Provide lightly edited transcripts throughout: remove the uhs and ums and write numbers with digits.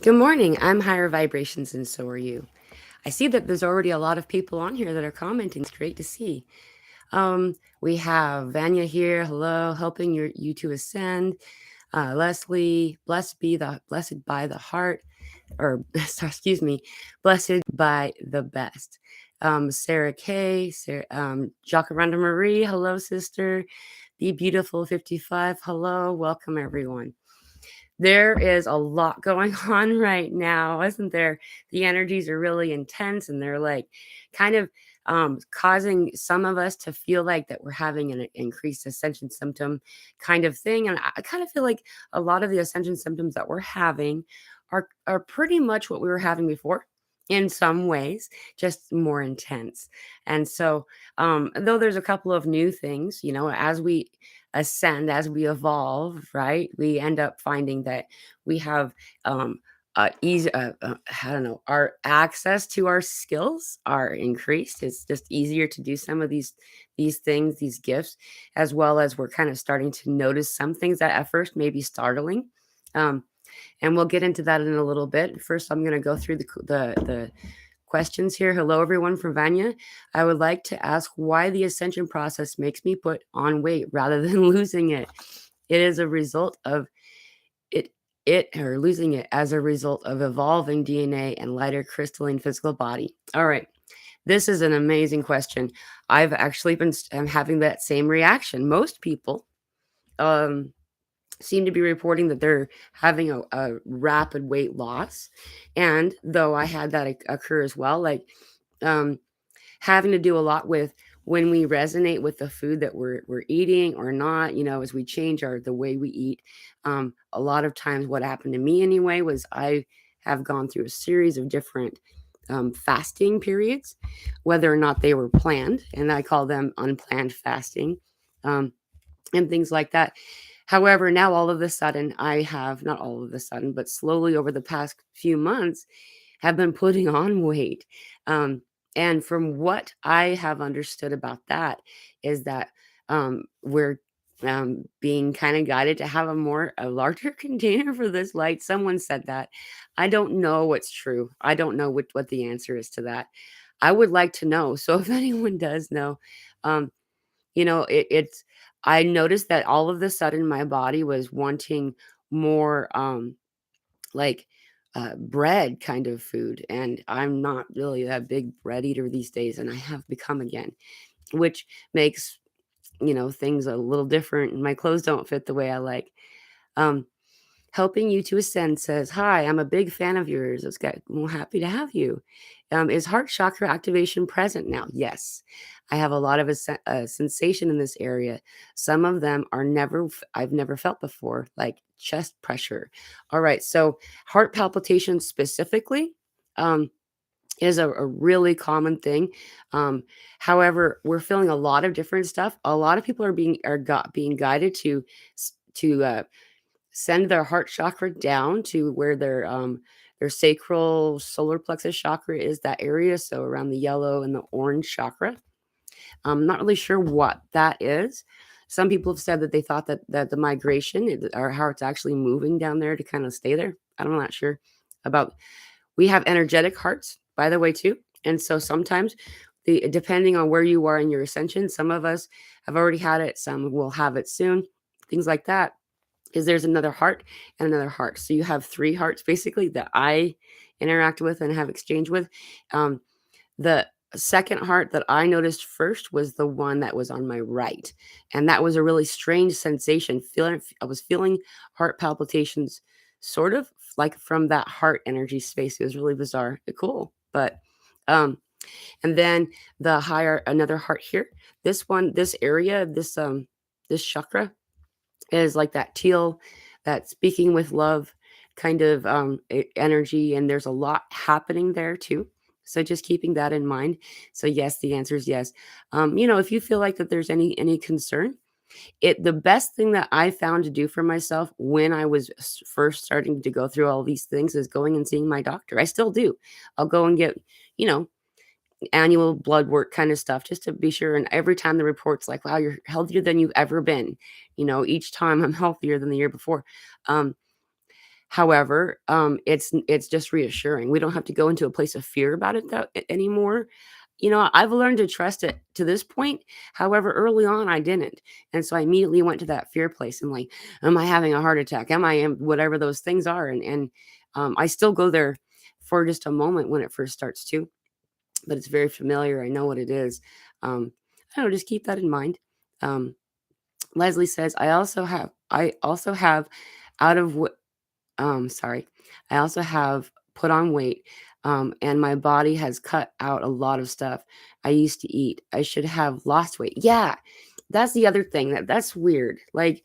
Good morning. I'm higher vibrations, and so are you. I see that there's already a lot of people on here that are commenting. It's great to see. We have Vanya here. Hello, helping you to ascend. Leslie, blessed by the heart, or excuse me, blessed by the best. Sarah K, Jacaranda Marie. Hello, sister. Be beautiful 55. Hello, welcome everyone. There is a lot going on right now, isn't there? The energies are really intense and they're like kind of causing some of us to feel like that we're having an increased ascension symptom kind of thing. And I kind of feel like a lot of the ascension symptoms that we're having are pretty much what we were having before in some ways, just more intense. And so, though there's a couple of new things, as we ascend, as we evolve, right? We end up finding that we have I don't know, our access to our skills are increased. It's just easier to do some of these things, these gifts, as well as we're kind of starting to notice some things that at first may be startling. Um, and we'll get into that in a little bit. First, I'm going to go through the questions here. Hello, everyone from Vanya. I would like to ask why the ascension process makes me put on weight rather than losing it. It is a result of it or losing it as a result of evolving DNA and lighter crystalline physical body. All right. This is an amazing question. I've actually been having that same reaction. Most people um seem to be reporting that they're having a rapid weight loss. And though I had that occur as well, like um, having to do a lot with when we resonate with the food that we're eating or not, as we change the way we eat. A lot of times what happened to me anyway was I have gone through a series of different fasting periods, whether or not they were planned, and I call them unplanned fasting. Um, and things like that. However, now all of a sudden, I have not all of a sudden, but slowly over the past few months, have been putting on weight. Um, and from what I have understood about that, is that we're being kind of guided to have a larger container for this light. Someone said that. I don't know what's true. I don't know what the answer is to that. I would like to know. So if anyone does know, um, it's I noticed that all of the sudden my body was wanting more like bread kind of food, and I'm not really that big bread eater these days, and I have become again, which makes things a little different, and my clothes don't fit the way I like. um Helping You to Ascend says, "Hi, I'm a big fan of yours. Well, happy to have you. Is heart chakra activation present now?" Yes. I have a lot of sensation in this area. Some of them I've never felt before, like chest pressure. All right. So heart palpitations specifically um, is a really common thing. Um, However, we're feeling a lot of different stuff. A lot of people being guided to send their heart chakra down to where their sacral solar plexus chakra is, that area, so around the yellow and the orange chakra. I'm not really sure what that is. Some people have said that they thought that the migration or how it's actually moving down there to kind of stay there. I'm not sure about. We have energetic hearts, by the way, too. And so sometimes depending on where you are in your ascension, some of us have already had it, some will have it soon, things like that. Is there's another heart and another heart. So you have three hearts basically that I interact with and have exchange with. Um, the second heart that I noticed first was the one that was on my right. And that was a really strange sensation. I was feeling heart palpitations sort of like from that heart energy space. It was really bizarre. Cool. But um and then another heart here. This area, this chakra is like that teal, that speaking with love kind of energy, and there's a lot happening there too. So just keeping that in mind. So yes, the answer is yes. If you feel like that there's any concern, the best thing that I found to do for myself when I was first starting to go through all these things is going and seeing my doctor. I still do. I'll go and get, you know, annual blood work kind of stuff just to be sure. And every time the report's like, wow, you're healthier than you've ever been. Each time I'm healthier than the year before. Um, However, it's just reassuring. We don't have to go into a place of fear about it anymore. I've learned to trust it to this point. However, early on, I didn't. And so I immediately went to that fear place and like, am I having a heart attack? Whatever those things are? And I still go there for just a moment when it first starts to, but it's very familiar. I know what it is. I don't know, just keep that in mind. Um, Leslie says, I also have out of what sorry. I also have put on weight, and my body has cut out a lot of stuff I used to eat. I should have lost weight. Yeah, that's the other thing that's weird. Like,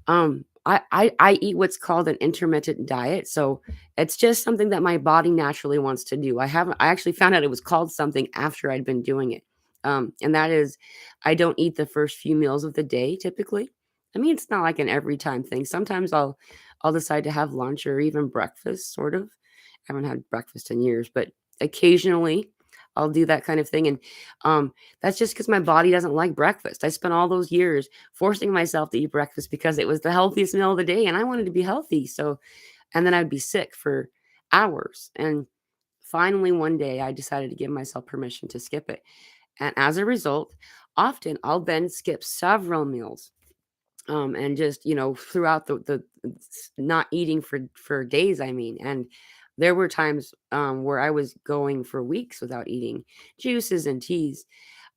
I eat what's called an intermittent diet, so it's just something that my body naturally wants to do. I actually found out it was called something after I'd been doing it, and that is, I don't eat the first few meals of the day typically. I mean, it's not like an every time thing. Sometimes I'll decide to have lunch or even breakfast, sort of. I haven't had breakfast in years, but occasionally I'll do that kind of thing. And that's just because my body doesn't like breakfast. I spent all those years forcing myself to eat breakfast because it was the healthiest meal of the day and I wanted to be healthy. So, and then I'd be sick for hours. And finally, one day I decided to give myself permission to skip it. And as a result, often I'll then skip several meals, and just throughout not eating for days, I mean. And there were times where I was going for weeks without eating juices and teas.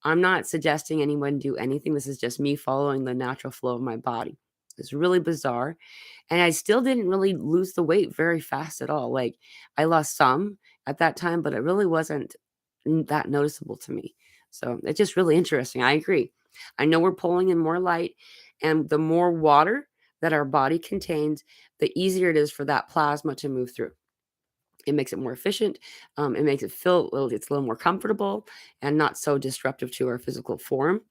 I'm not suggesting anyone do anything. This is just me following the natural flow of my body. It's really bizarre, and I still didn't really lose the weight very fast at all. Like, I lost some at that time, but it really wasn't that noticeable to me. So it's just really interesting. I agree. I know we're pulling in more light, and the more water that our body contains, the easier it is for that plasma to move through. It makes it more efficient. It makes it feel it's a little more comfortable and not so disruptive to our physical form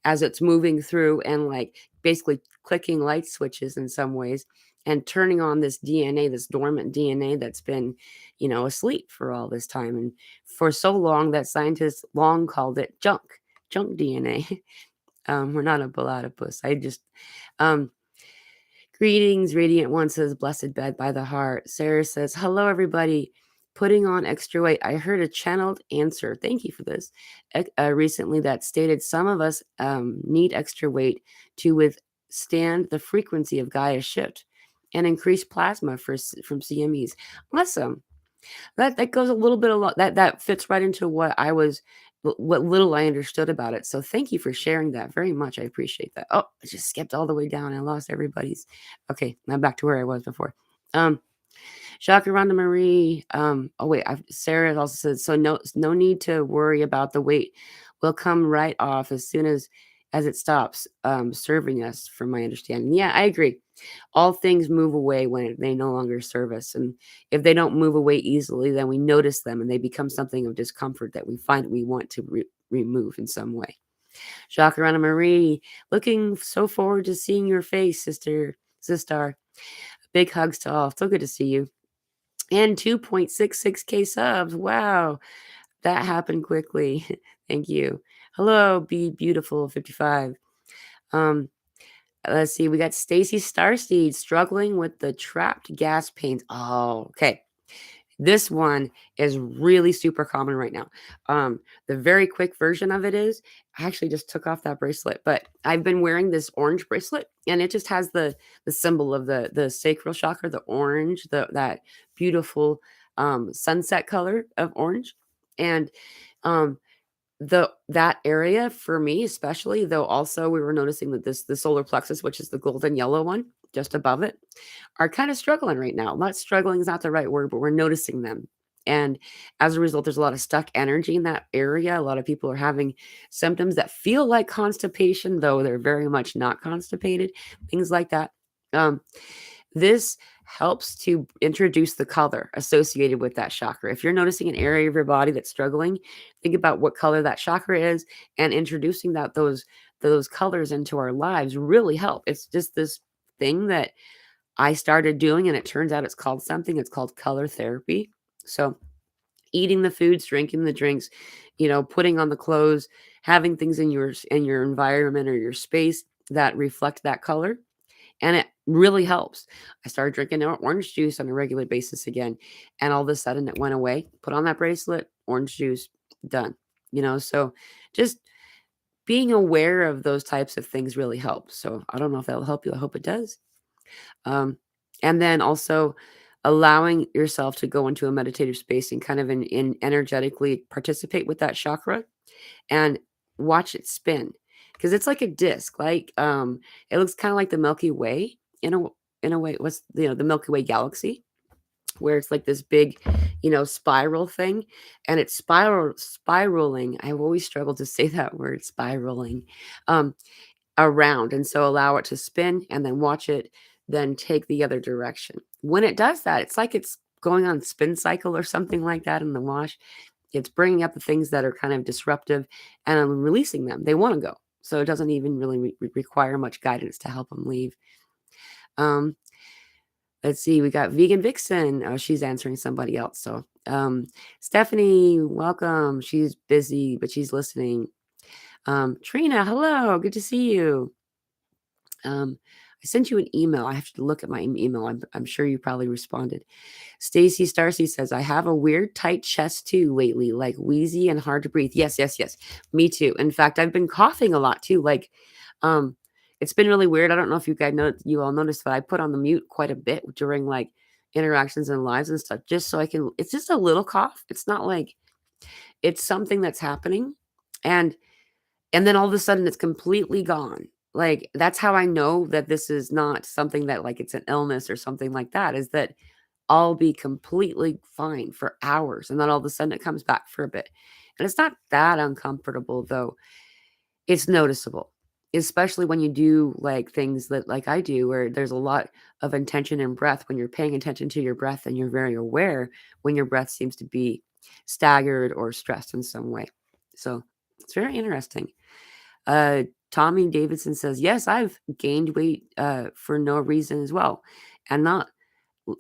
as it's moving through and like basically clicking light switches in some ways and turning on this DNA, this dormant DNA that's been, asleep for all this time. And for so long that scientists long called it junk DNA. We're not a platypus. Um, Greetings, Radiant One says, blessed bed by the heart. Sarah says, hello, everybody. Putting on extra weight. I heard a channeled answer. Thank you for this. Recently, that stated some of us need extra weight to withstand the frequency of Gaia shift and increase plasma from CMEs. Awesome. That goes a little bit a lot that fits right into what little I understood about it. So thank you for sharing that very much. I appreciate that. Oh, I just skipped all the way down. I lost everybody's. Okay, now back to where I was before. Jacques Rhonda Marie. Oh wait, Sarah also says so. No need to worry about the weight. Will come right off as soon as it stops serving us. From my understanding, yeah, I agree. All things move away when they no longer serve us, and if they don't move away easily, then we notice them and they become something of discomfort that we find we want to remove in some way. Jacques Rhonda Marie, looking so forward to seeing your face, sister. Big hugs to all. So good to see you. And 2.66K subs. Wow. That happened quickly. Thank you. Hello, Be Beautiful 55. Let's see. We got Stacy Starseed struggling with the trapped gas pains. Oh, okay. This one is really super common right now. The very quick version of it is I actually just took off that bracelet, but I've been wearing this orange bracelet and it just has the symbol of the sacral chakra, the orange, that beautiful sunset color of orange. And um that area for me especially, though also we were noticing that the solar plexus, which is the golden yellow one just above it, are kind of struggling right now. Not struggling is not the right word, but we're noticing them. And as a result, there's a lot of stuck energy in that area. A lot of people are having symptoms that feel like constipation, though they're very much not constipated, things like that. This helps to introduce the color associated with that chakra. If you're noticing an area of your body that's struggling, think about what color that chakra is, and introducing those colors into our lives really help. It's just this thing that I started doing, and it turns out it's called something. It's called color therapy. So eating the foods, drinking the drinks, putting on the clothes, having things in your environment or your space that reflect that color, and it really helps. I started drinking orange juice on a regular basis again, and all of a sudden it went away. Put on that bracelet, orange juice, done. So just being aware of those types of things really helps. So I don't know if that'll help you. I hope it does. Um, and then also allowing yourself to go into a meditative space and kind of in energetically participate with that chakra and watch it spin because it's like a disc. It looks kind of like the Milky Way in a way. What's the Milky Way galaxy, where it's like this big, spiral thing, and it's spiraling. I've always struggled to say that word, spiraling. Um, Around, and so allow it to spin and then watch it then take the other direction. When it does that, it's like it's going on spin cycle or something like that in the wash. It's bringing up the things that are kind of disruptive and releasing them. They want to go. So it doesn't even really require much guidance to help them leave. Um, let's see, we got Vegan Vixen. Oh, she's answering somebody else. So Stephanie, welcome. She's busy, but she's listening. Trina, hello, good to see you. I sent you an email. I have to look at my email. I'm sure you probably responded. Stacy Starcy says, I have a weird tight chest too lately, like wheezy and hard to breathe. Yes, yes, yes. Me too. In fact, I've been coughing a lot too. Um, it's been really weird. I don't know if you all noticed, but I put on the mute quite a bit during like interactions and lives and stuff, just so I can, it's just a little cough. It's not like it's something that's happening. And then all of a sudden it's completely gone. Like, that's how I know that this is not something that, like, it's an illness or something like that, is that I'll be completely fine for hours, and then all of a sudden it comes back for a bit. And it's not that uncomfortable, though. It's noticeable, especially when you do, like, things that like I do, where there's a lot of intention and breath. When you're paying attention to your breath and you're very aware when your breath seems to be staggered or stressed in some way. So, it's very interesting. Uh, Tommy Davidson says, "Yes, I've gained weight, for no reason as well, and not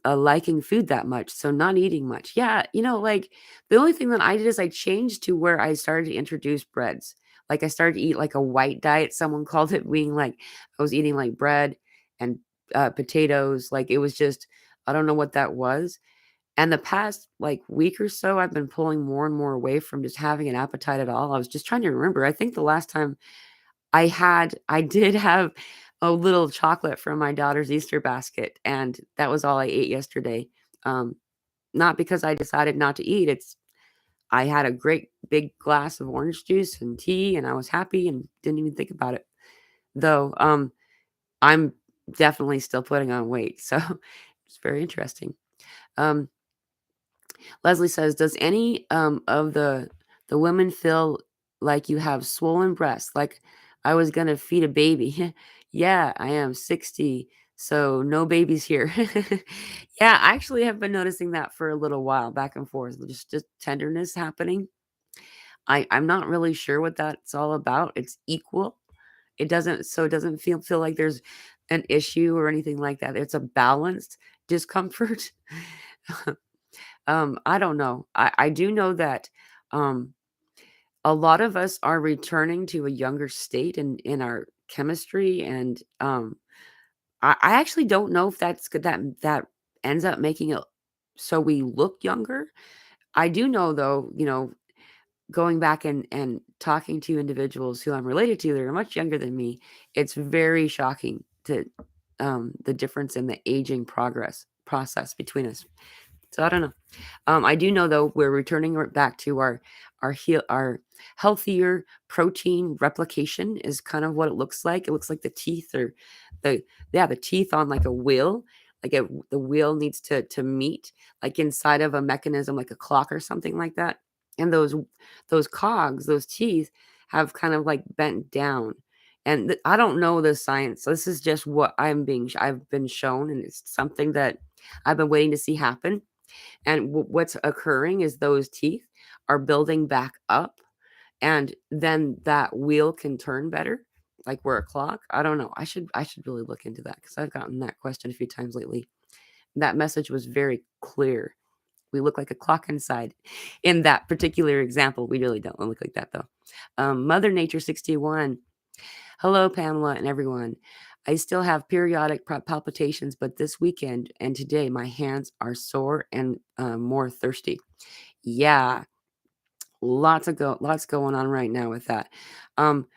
liking food that much, so not eating much." Yeah, like, the only thing that I did is I changed to where I started to introduce breads. Like, I started to eat, like, a white diet, someone called it, being like I was eating, like, bread and, potatoes, like, it was just I don't know what that was, and the past, like, week or so, I've been pulling more and more away from just having an appetite at all. I was just trying to remember. I think the last time I did have a little chocolate from my daughter's Easter basket, and that was all I ate yesterday. Um, Not because I decided not to eat, it's I had a great big glass of orange juice and tea, and I was happy and didn't even think about it. Though, I'm definitely still putting on weight, so it's very interesting. Um, Leslie says, "Does any, of the women feel like you have swollen breasts? Like I was gonna feed a baby." Yeah, I am 60, so no babies here. Yeah, I actually have been noticing that for a little while, back and forth, just tenderness happening. I'm not really sure what that's all about. It's equal. It doesn't feel like there's an issue or anything like that. It's a balanced discomfort. I don't know. I do know that, um, a lot of us are returning to a younger state in our chemistry, and, I actually don't know if that's good that ends up making it so we look younger. I do know, though, going back and talking to individuals who I'm related to that are much younger than me, it's very shocking to, the difference in the aging progress process between us. So I don't know. I do know though we're returning back to our healthier protein replication is kind of what it looks like. It looks like the teeth or the the teeth on like a wheel. The wheel needs to meet like inside of a mechanism like a clock or something like that. And those cogs, those teeth have kind of like bent down. And I don't know the science. This is just what I've been shown, and it's something that I've been waiting to see happen. And what's occurring is those teeth are building back up, and then that wheel can turn better, like we're a clock. I don't know. I should really look into that because I've gotten that question a few times lately. That message was very clear. We look like a clock inside. In that particular example, we really don't look like that though. Mother Nature 61. Hello, Pamela and everyone. I still have periodic palpitations, but this weekend and today, my hands are sore and more thirsty. Yeah, lots going on right now with that. Um,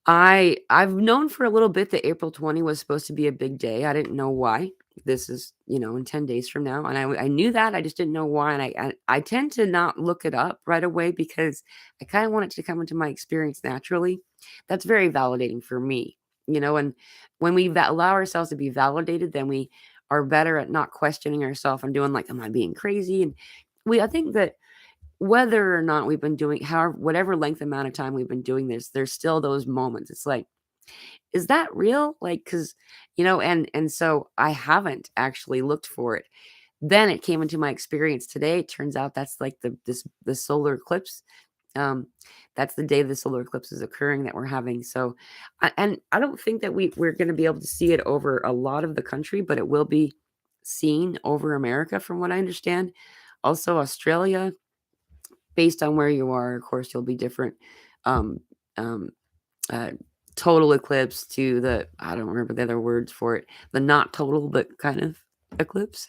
I've known for a little bit that April 20 was supposed to be a big day. I didn't know why. This is, in 10 days from now, and I knew that, I just didn't know why, and I tend to not look it up right away because I kinda want it to come into my experience naturally. That's very validating for me, and when we allow ourselves to be validated, then we are better at not questioning ourselves and doing like, "Am I being crazy?" And I think that whether or not we've been doing however whatever length amount of time we've been doing this, there's still those moments. It's like, "Is that real?" Like, 'cause and so I haven't actually looked for it. Then it came into my experience today. It turns out that's like the solar eclipse. Um, that's the day the solar eclipse is occurring that we're having. So, I don't think that we're gonna be able to see it over a lot of the country, but it will be seen over America from what I understand. Also, Australia, based on where you are, of course, you'll be different. Um, um, uh, Total eclipse to the I don't remember the other words for it. The not total, but kind of eclipse.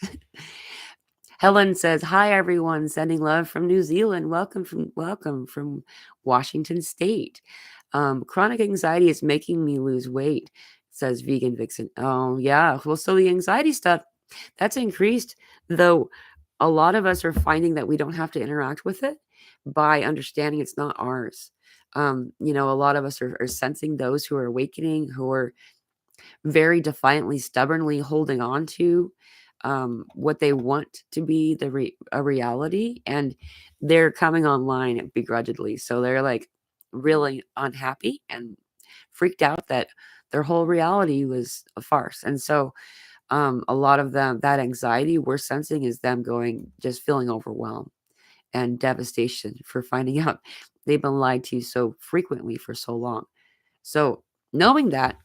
Helen says, "Hi everyone, sending love from New Zealand. Welcome from Washington State. Chronic anxiety is making me lose weight," says Vegan Vixen. Oh yeah, well, so the anxiety stuff that's increased, though. A lot of us are finding that we don't have to interact with it by understanding it's not ours. A lot of us are sensing those who are awakening, who are very defiantly, stubbornly holding on to what they want to be a reality, and they're coming online begrudgingly. So they're like really unhappy and freaked out that their whole reality was a farce. And so a lot of them, that anxiety we're sensing is them just feeling overwhelmed and devastation for finding out they've been lied to so frequently for so long. So knowing that,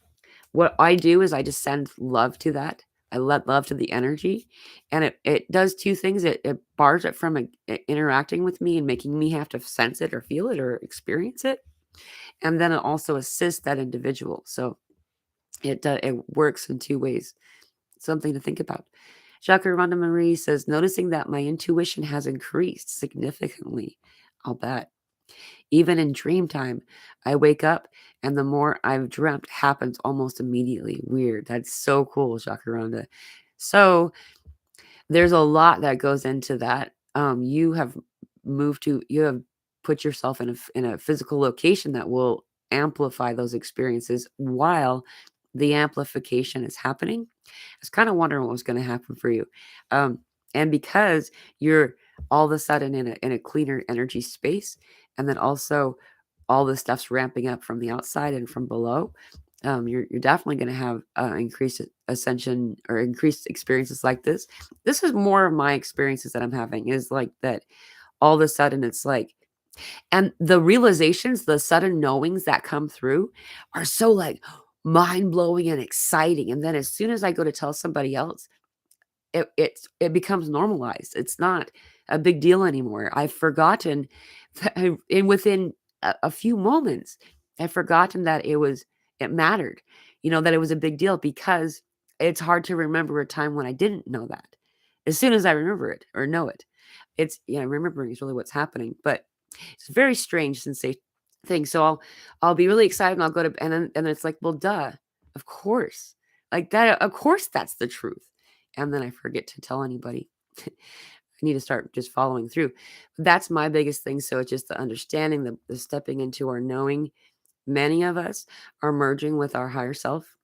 what I do is I just send love to that. I let love to the energy, and it does two things. It bars it from interacting with me and making me have to sense it or feel it or experience it, and then it also assists that individual. So it works in two ways. Something to think about. Jacaranda Marie says, "Noticing that my intuition has increased significantly. I'll bet. Even in dream time, I wake up and the more I've dreamt happens almost immediately." Weird. That's so cool, Jacaranda. So there's a lot that goes into that. You have put yourself in a physical location that will amplify those experiences while the amplification is happening. I was kind of wondering what was going to happen for you. Um, and because you're all of a sudden in a cleaner energy space, and then also all the stuff's ramping up from the outside and from below, you're definitely going to have increased ascension or increased experiences like this. This is more of my experiences that I'm having is like that. All of a sudden, it's like, and the realizations, the sudden knowings that come through are so like mind blowing and exciting. And then as soon as I go to tell somebody else, it becomes normalized. It's not a big deal anymore. I've forgotten that and within a few moments, I've forgotten that it mattered, that it was a big deal because it's hard to remember a time when I didn't know that. As soon as I remember it or know it, remembering is really what's happening. But it's a very strange sensation thing. So I'll be really excited and I'll go to and then it's like, well, duh, of course. Like that, of course that's the truth. And then I forget to tell anybody. I need to start just following through. That's my biggest thing. So it's just the understanding, the stepping into our knowing. Many of us are merging with our higher self.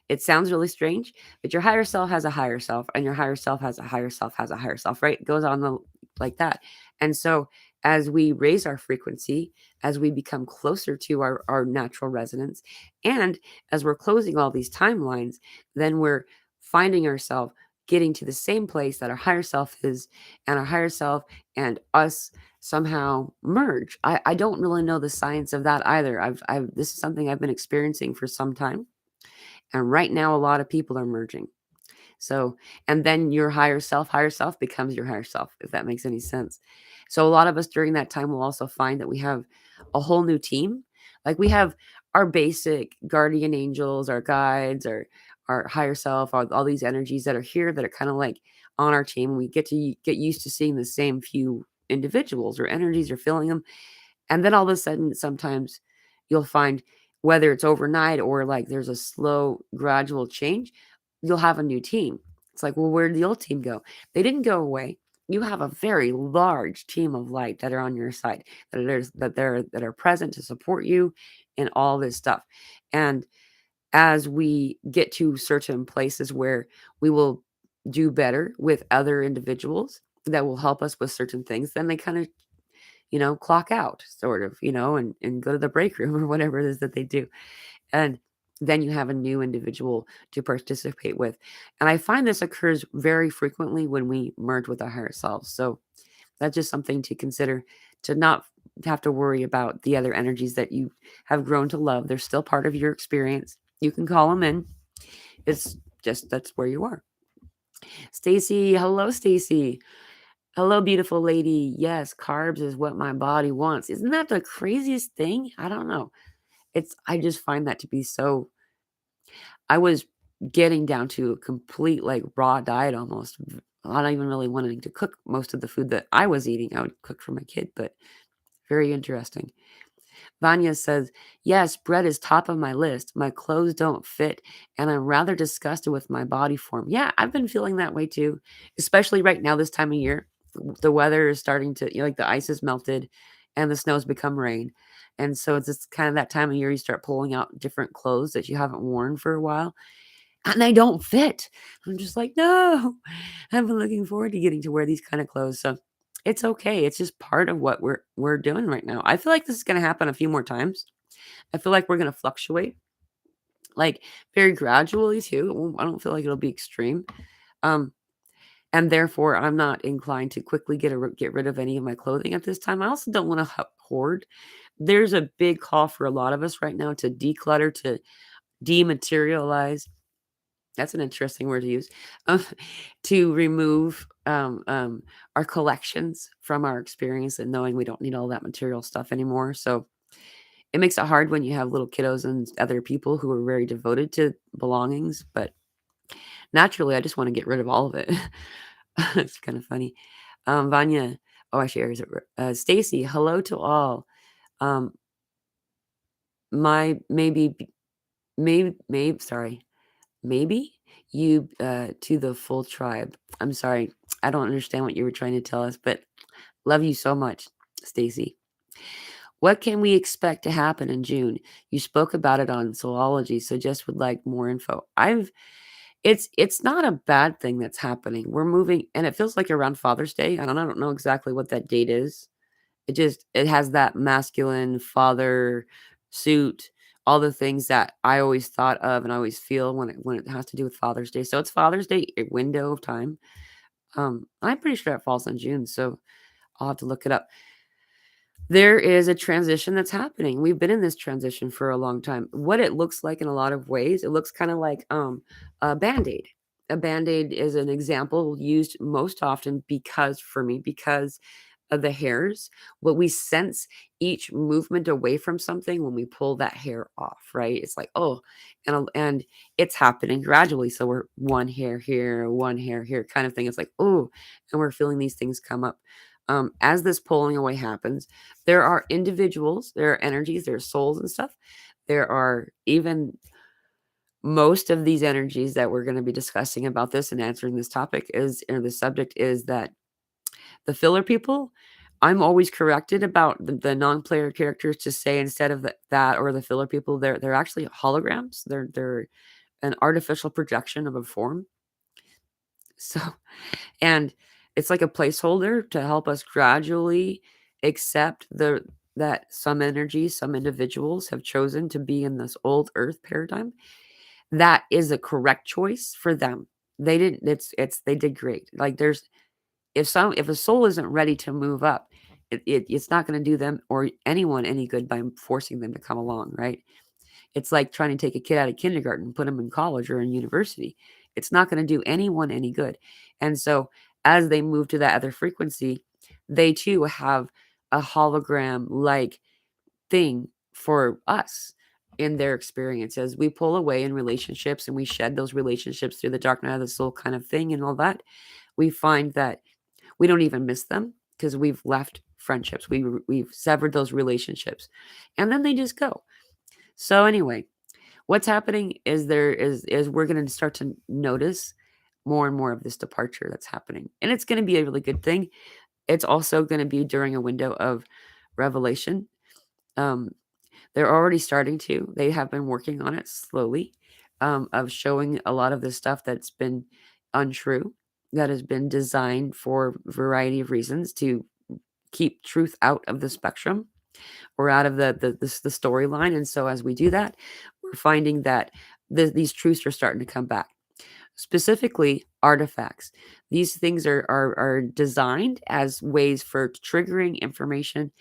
It sounds really strange, but your higher self has a higher self, and your higher self has a higher self, has a higher self, right? It goes on like that. And so as we raise our frequency, as we become closer to our natural resonance, and as we're closing all these timelines, then we're finding ourselves getting to the same place that our higher self is, and our higher self and us somehow merge. I don't really know the science of that either. This is something I've been experiencing for some time, and right now, a lot of people are merging. So, and then your higher self becomes your higher self, if that makes any sense. So, a lot of us during that time will also find that we have a whole new team. Like we have our basic guardian angels, our guides, our higher self, all these energies that are here that are kind of like on our team. We get to get used to seeing the same few individuals or energies or feeling them. And then all of a sudden, sometimes you'll find whether it's overnight or like there's a slow, gradual change, you'll have a new team. It's like, well, where did the old team go? They didn't go away. You have a very large team of light that are on your side, that are present to support you in all this stuff. And as we get to certain places where we will do better with other individuals that will help us with certain things, then they kind of clock out sort of, and go to the break room or whatever it is that they do. And then you have a new individual to participate with. And I find this occurs very frequently when we merge with our higher selves. So that's just something to consider, to not have to worry about the other energies that you have grown to love. They're still part of your experience. You can call them in. It's just that's where you are. Stacy, hello, Stacy. Hello, beautiful lady. Yes, carbs is what my body wants. Isn't that the craziest thing? I don't know. I just find that to be so. I was getting down to a complete like raw diet almost. Not even really wanting to cook most of the food that I was eating. I would cook for my kid, but very interesting. Vanya says, yes, bread is top of my list. My clothes don't fit, and I'm rather disgusted with my body form. Yeah, I've been feeling that way too, especially right now, this time of year. The weather is starting to, like the ice is melted and the snow's become rain. And so it's just kind of that time of year you start pulling out different clothes that you haven't worn for a while and they don't fit. I'm just like, no, I've been looking forward to getting to wear these kind of clothes. So it's okay. It's just part of what we're doing right now. I feel like this is going to happen a few more times. I feel like we're going to fluctuate like very gradually too. I don't feel like it'll be extreme. Um, and therefore, I'm not inclined to quickly get rid of any of my clothing at this time. I also don't want to hoard. There's a big call for a lot of us right now to declutter, to dematerialize. That's an interesting word to use. Um, to remove our collections from our experience and knowing we don't need all that material stuff anymore. So it makes it hard when you have little kiddos and other people who are very devoted to belongings. But naturally, I just want to get rid of all of it. It's kind of funny. Vanya, oh, actually, Stacy, hello to all. Um, my sorry, maybe you to the full tribe. I'm sorry, I don't understand what you were trying to tell us, but love you so much, Stacy. What can we expect to happen in June? You spoke about it on Soulology, so just would like more info. It's not a bad thing that's happening. We're moving, and it feels like around Father's Day. I don't know exactly what that date is. It has that masculine father suit, all the things that I always thought of and I always feel when it has to do with Father's Day. So it's Father's Day, a window of time. I'm pretty sure it falls in June, so I'll have to look it up. There is a transition that's happening. We've been in this transition for a long time. What it looks like in a lot of ways, it looks kind of like a band-aid. A band-aid is an example used most often because of the hairs. What we sense each movement away from something when we pull that hair off, right? It's like, oh, and it's happening gradually. So we're one hair here kind of thing. It's like, oh, and we're feeling these things come up. As this pulling away happens, there are individuals, there are energies, there are souls and stuff. There are even most of these energies that we're going to be discussing about this and answering this topic or the subject is that the filler people, I'm always corrected about the non-player characters to say instead of that or the filler people, they're actually holograms. They're an artificial projection of a form. So, and it's like a placeholder to help us gradually accept that some energies, some individuals have chosen to be in this old earth paradigm. That is a correct choice for them. They didn't, they did great. Like if a soul isn't ready to move up, it's not going to do them or anyone any good by forcing them to come along, right? It's like trying to take a kid out of kindergarten and put them in college or in university. It's not going to do anyone any good. And so as they move to that other frequency, they too have a hologram like thing for us. in their experiences. We pull away in relationships and we shed those relationships through the dark night of the soul kind of thing and all that. We find that we don't even miss them because we've left friendships. We've severed those relationships, and then they just go. So anyway, what's happening is there is we're going to start to notice more and more of this departure that's happening, and it's going to be a really good thing. It's also going to be during a window of revelation. Um, they're already starting to. They have been working on it slowly, of showing a lot of the stuff that's been untrue, that has been designed for a variety of reasons to keep truth out of the spectrum or out of the storyline. And so as we do that, we're finding that these truths are starting to come back. Specifically, artifacts. These things are designed as ways for triggering information,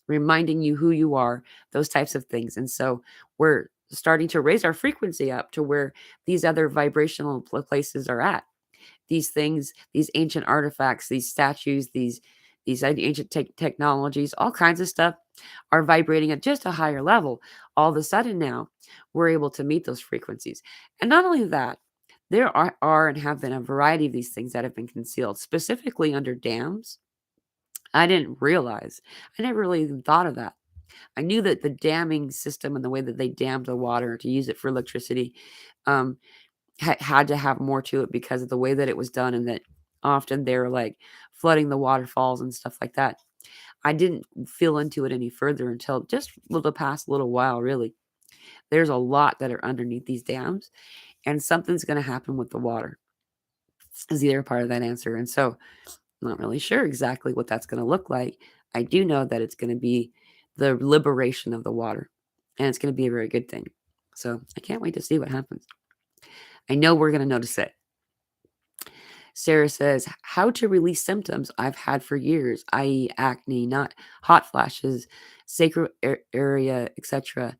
reminding you who you are, those types of things. And so we're starting to raise our frequency up to where these other vibrational places are at. These things, these ancient artifacts, these statues, these ancient technologies, all kinds of stuff are vibrating at just a higher level. All of a sudden now, we're able to meet those frequencies. And not only that, there are and have been a variety of these things that have been concealed, specifically under dams. I didn't realize. I never really even thought of that. I knew that the damming system and the way that they dammed the water to use it for electricity, um, had to have more to it because of the way that it was done, and that often they're like flooding the waterfalls and stuff like that. I didn't feel into it any further until just the past little while, really. There's a lot that are underneath these dams, and something's going to happen with the water, is the other part of that answer. And so I'm not really sure exactly what that's going to look like. I do know that it's going to be the liberation of the water, and it's going to be a very good thing. So I can't wait to see what happens. I know we're going to notice it. Sarah says, how to release symptoms I've had for years, i.e., acne, not hot flashes, sacral area, etc.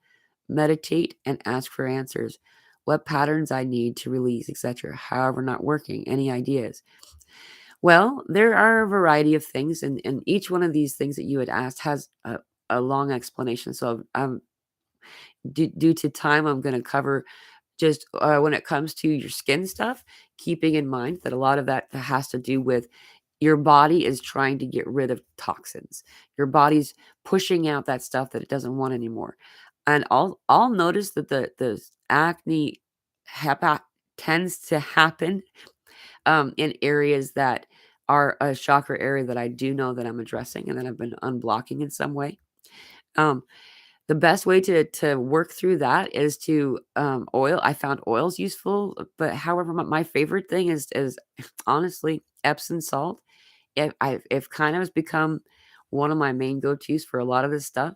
Meditate and ask for answers. What patterns I need to release, etc. However, not working. Any ideas? Well, there are a variety of things, and each one of these things that you had asked has a long explanation. So, due to time, I'm going to cover just when it comes to your skin stuff, keeping in mind that a lot of that has to do with your body is trying to get rid of toxins. Your body's pushing out that stuff that it doesn't want anymore. And I'll notice that the acne tends to happen in areas that are a chakra area that I do know that I'm addressing and that I've been unblocking in some way. Um, the best way to work through that is to oil. I found oils useful, but however, my favorite thing is honestly Epsom salt. If kind of has become one of my main go-tos for a lot of this stuff.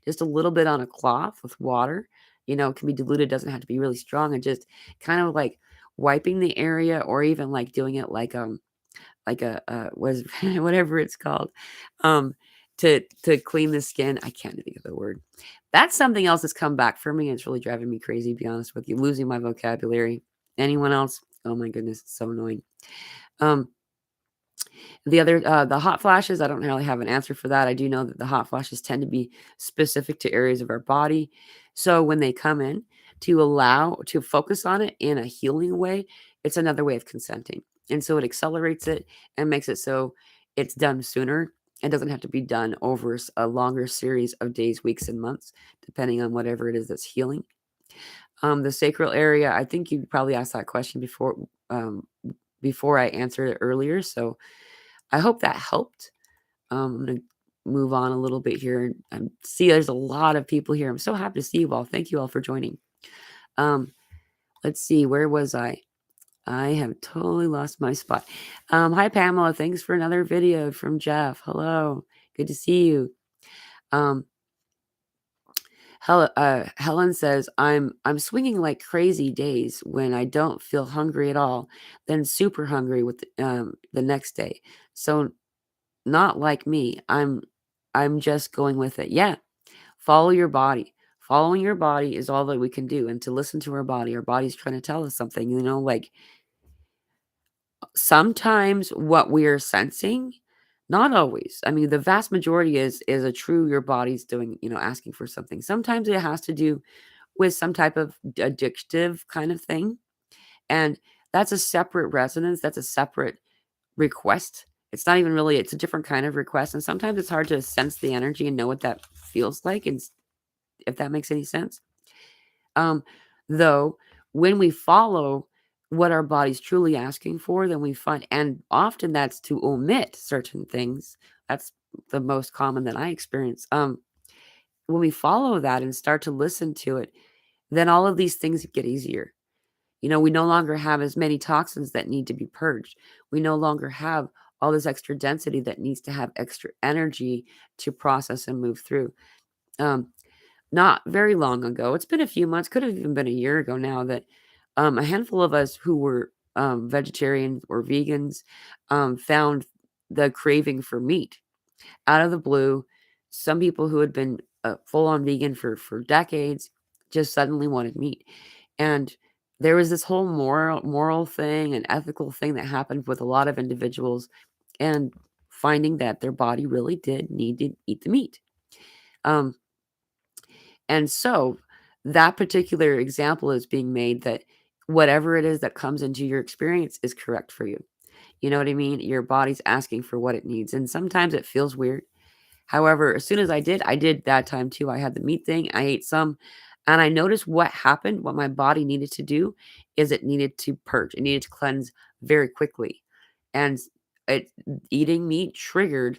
Just a little bit on a cloth with water, it can be diluted, doesn't have to be really strong, and just kind of like wiping the area, or even like doing it like a was whatever it's called, um, to clean the skin. I can't think of the word. That's something else that's come back for me. It's really driving me crazy, to be honest with you, losing my vocabulary. Anyone else? Oh my goodness, it's so annoying. Um, the hot flashes, I don't really have an answer for that. I do know that the hot flashes tend to be specific to areas of our body. So when they come in, to focus on it in a healing way, it's another way of consenting. And so it accelerates it and makes it so it's done sooner. It doesn't have to be done over a longer series of days, weeks, and months, depending on whatever it is that's healing. The sacral area, I think you probably asked that question before I answered it earlier. So I hope that helped. I'm going to move on a little bit here. And see, there's a lot of people here. I'm so happy to see you all. Thank you all for joining. Let's see, where was I? I have totally lost my spot. Hi, Pamela. Thanks for another video from Jeff. Hello. Good to see you. Helen says, I'm swinging like crazy days when I don't feel hungry at all, then super hungry with the next day. So not like me. I'm just going with it. Yeah. Follow your body. Following your body is all that we can do. And to listen to our body. Our body's trying to tell us something, like sometimes what we are sensing, not always. I mean, the vast majority is a true your body's doing, asking for something. Sometimes it has to do with some type of addictive kind of thing. And that's a separate resonance. That's a separate request. It's not even really, it's a different kind of request. And sometimes it's hard to sense the energy and know what that feels like. And if that makes any sense. Um, though, when we follow what our body's truly asking for, then we find, and often that's to omit certain things. That's the most common that I experience. When we follow that and start to listen to it, then all of these things get easier. We no longer have as many toxins that need to be purged. We no longer have all this extra density that needs to have extra energy to process and move through. Um, Not very long ago, it's been a few months, could have even been a year ago now, that a handful of us who were vegetarians or vegans found the craving for meat out of the blue. Some people who had been full on vegan for decades just suddenly wanted meat. And there was this whole moral thing and ethical thing that happened with a lot of individuals, and finding that their body really did need to eat the meat. Um, and so that particular example is being made that whatever it is that comes into your experience is correct for you. You know what I mean? Your body's asking for what it needs. And sometimes it feels weird. However, as soon as I did that time too. I had the meat thing, I ate some, and I noticed what happened, what my body needed to do is it needed to purge. It needed to cleanse very quickly. And it eating meat triggered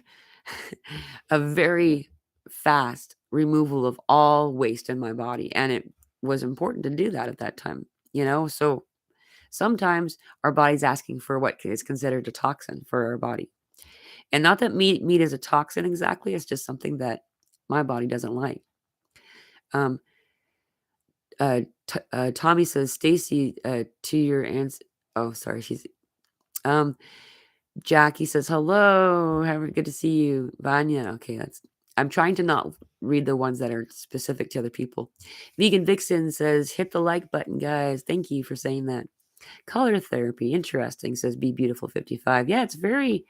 a very fast removal of all waste in my body. And it was important to do that at that time. So sometimes our body's asking for what is considered a toxin for our body. And not that meat is a toxin exactly, it's just something that my body doesn't like. Um, Tommy says, "Stacy, to your ans." Oh, sorry, she's um, Jackie says, "Hello, good to see you." Vanya, okay, I'm trying to not read the ones that are specific to other people. Vegan Vixen says, "Hit the like button, guys. Thank you for saying that." Color therapy, interesting, says Be Beautiful 55. Yeah, it's very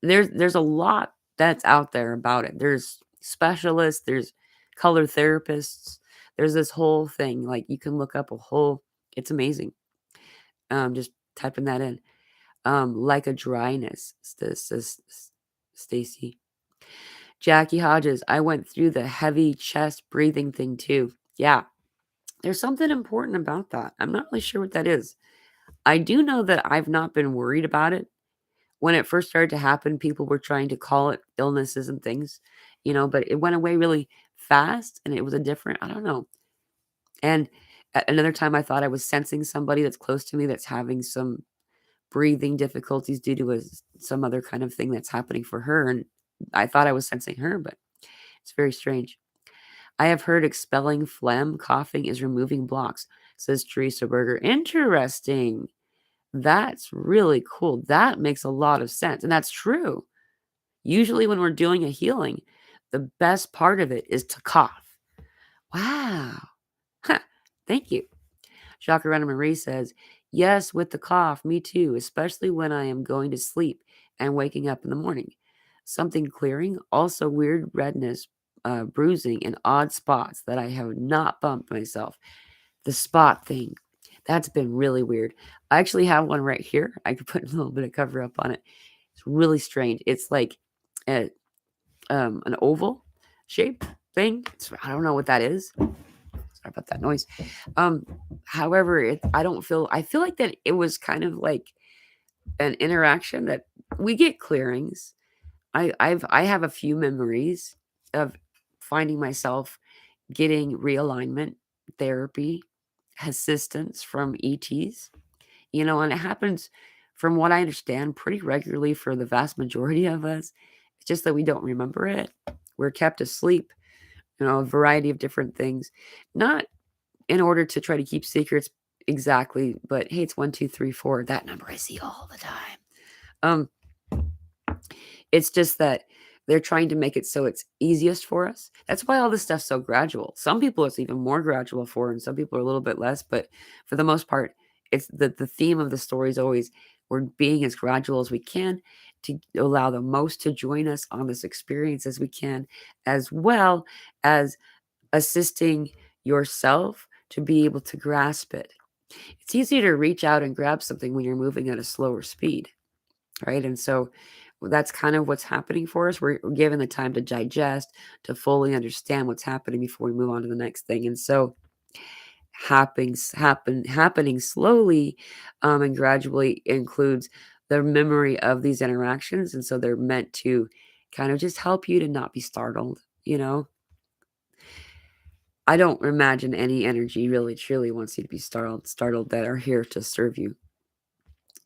there's a lot that's out there about it. There's specialists, there's color therapists, there's this whole thing. Like you can look up a whole it's amazing. Just typing that in. Like a dryness, says Stacy. Jackie Hodges, I went through the heavy chest breathing thing too. Yeah, there's something important about that. I'm not really sure what that is. I do know that I've not been worried about it. When it first started to happen, people were trying to call it illnesses and things, but it went away really fast and it was a different, I don't know. And at another time, I thought I was sensing somebody that's close to me that's having some breathing difficulties due to some other kind of thing that's happening for her. And I thought I was sensing her, but it's very strange. I have heard expelling phlegm, coughing is removing blocks, says Teresa Berger. Interesting. That's really cool. That makes a lot of sense. And that's true. Usually, when we're doing a healing, the best part of it is to cough. Wow. Huh. Thank you. Chakarana Marie says, yes, with the cough, me too, especially when I am going to sleep and waking up in the morning. Something clearing, also weird redness, bruising, and odd spots that I have not bumped myself. The spot thing, that's been really weird. I actually have one right here. I could put a little bit of cover up on it. It's really strange. It's like a, an oval shape thing. I don't know what that is. Sorry about that noise. Um, However, I feel like that it was kind of like an interaction that we get clearings. I have a few memories of finding myself getting realignment therapy assistance from ETs, and it happens from what I understand pretty regularly for the vast majority of us. It's just that we don't remember it. We're kept asleep, a variety of different things. Not in order to try to keep secrets exactly, but hey, it's 1, 2, 3, 4. That number I see all the time. Um, it's just that they're trying to make it so it's easiest for us. That's why all this stuff's so gradual. Some people it's even more gradual for, and some people are a little bit less. But for the most part, it's the theme of the story is always we're being as gradual as we can to allow the most to join us on this experience as we can, as well as assisting yourself to be able to grasp it. It's easier to reach out and grab something when you're moving at a slower speed, right? And so that's kind of what's happening for us. We're given the time to digest, to fully understand what's happening before we move on to the next thing. And so happening slowly and gradually includes the memory of these interactions. And so they're meant to kind of just help you to not be startled, you know? I don't imagine any energy really truly wants you to be startled that are here to serve you.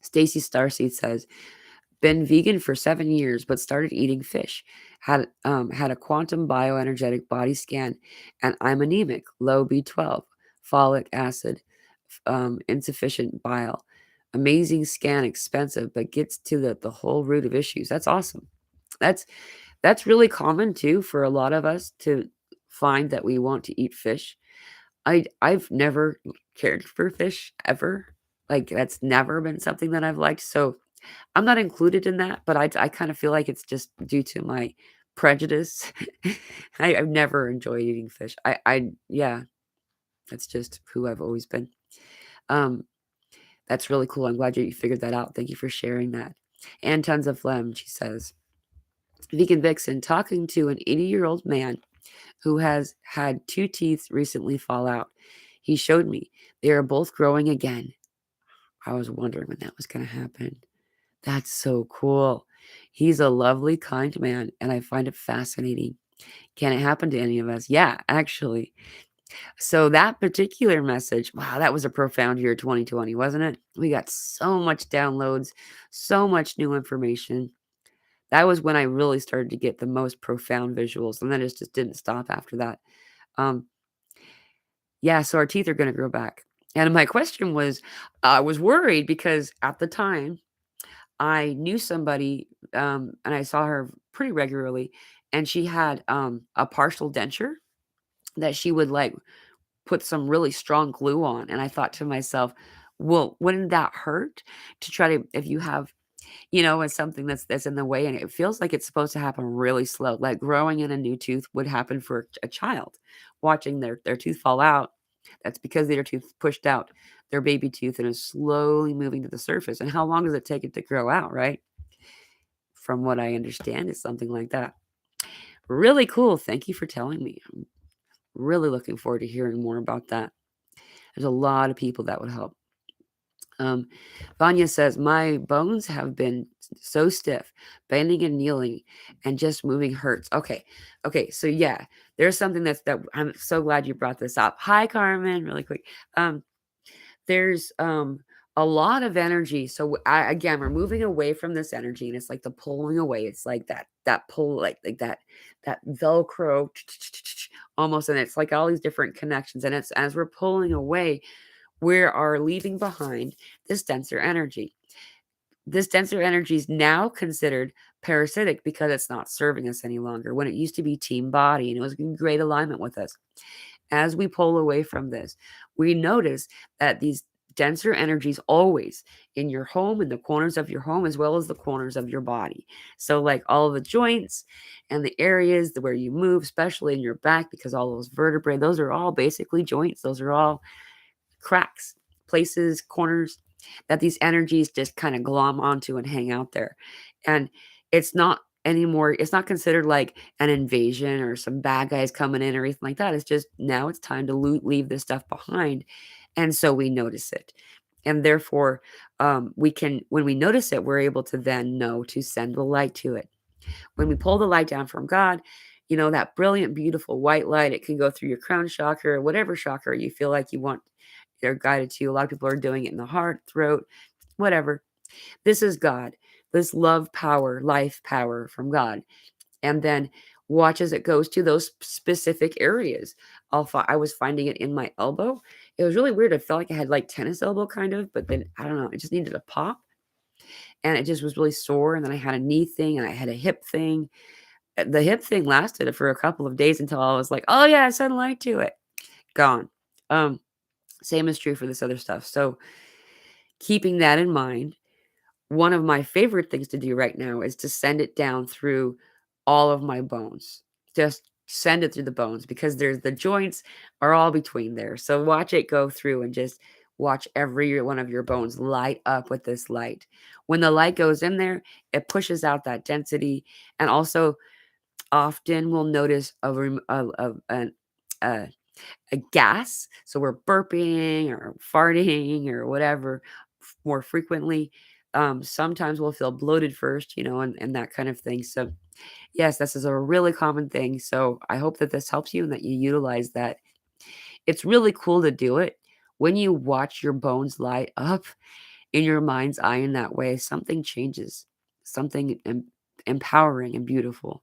Stacy Starseed says, been vegan for 7 years, but started eating fish. Had a quantum bioenergetic body scan, and I'm anemic, low B12, folic acid, insufficient bile. Amazing scan, expensive, but gets to the whole root of issues. That's awesome. That's that's really common too for a lot of us to find that we want to eat fish. I've never cared for fish ever. Like that's never been something that I've liked. So I'm not included in that, but I kind of feel like it's just due to my prejudice. I've never enjoyed eating fish. Yeah, that's just who I've always been. Um, that's really cool. I'm glad you figured that out. Thank you for sharing that. And tons of phlegm, she says. Vegan Vixen, talking to an 80-year-old man who has had 2 teeth recently fall out. He showed me they are both growing again. I was wondering when that was going to happen. That's so cool. He's a lovely, kind man, and I find it fascinating. Can it happen to any of us? Yeah, actually. So that particular message, wow, that was a profound year 2020, wasn't it? We got so much downloads, so much new information. That was when I really started to get the most profound visuals, and then it just didn't stop after that. Um, yeah, so our teeth are going to grow back. And my question was, I was worried because at the time I knew somebody, and I saw her pretty regularly, and she had a partial denture that she would like put some really strong glue on. And I thought to myself, well, wouldn't that hurt to try to, if you have, it's something that's in the way and it feels like it's supposed to happen really slow, like growing in a new tooth would happen for a child, watching their tooth fall out. That's because their tooth pushed out their baby tooth and is slowly moving to the surface. And how long does it take it to grow out, right? From what I understand, it's something like that. Really cool. Thank you for telling me. I'm really looking forward to hearing more about that. There's a lot of people that would help. Vanya says, my bones have been so stiff, bending and kneeling and just moving hurts. Okay. Okay. So yeah, there's something that I'm so glad you brought this up. Hi, Carmen, really quick. There's a lot of energy. So again, we're moving away from this energy and it's like the pulling away. It's like that pull, like that Velcro almost. And it's like all these different connections. And it's as we're pulling away, we are leaving behind this denser energy. This denser energy is now considered parasitic because it's not serving us any longer when it used to be team body and it was in great alignment with us. As we pull away from this, we notice that these denser energies always in your home, in the corners of your home, as well as the corners of your body. So, like all of the joints and the areas where you move, especially in your back, because all those vertebrae, those are all basically joints. Those are all cracks, places, corners that these energies just kind of glom onto and hang out there. And it's not anymore, it's not considered like an invasion or some bad guys coming in or anything like that. It's just now it's time to leave this stuff behind. And so we notice it. And therefore, we can, when we notice it, we're able to then know to send the light to it. When we pull the light down from God, that brilliant, beautiful white light, it can go through your crown chakra, whatever chakra you feel like you want, they're guided to. A lot of people are doing it in the heart, throat, whatever. This is God, this love power, life power from God. And then watch as it goes to those specific areas. I was finding it in my elbow. It was really weird. I felt like I had like tennis elbow kind of, but then I don't know, it just needed a pop. And it just was really sore. And then I had a knee thing and I had a hip thing. The hip thing lasted for a couple of days until I was like, oh yeah, I sent light to it. Gone. Same is true for this other stuff. So keeping that in mind, one of my favorite things to do right now is to send it down through all of my bones. Just send it through the bones because there's the joints are all between there. So watch it go through and just watch every one of your bones light up with this light. When the light goes in there, it pushes out that density, and also often we'll notice a, a gas. So we're burping or farting or whatever more frequently. Sometimes we'll feel bloated first, and that kind of thing. So yes, this is a really common thing. So I hope that this helps you and that you utilize that. It's really cool to do it. When you watch your bones light up in your mind's eye in that way, something changes, something empowering and beautiful.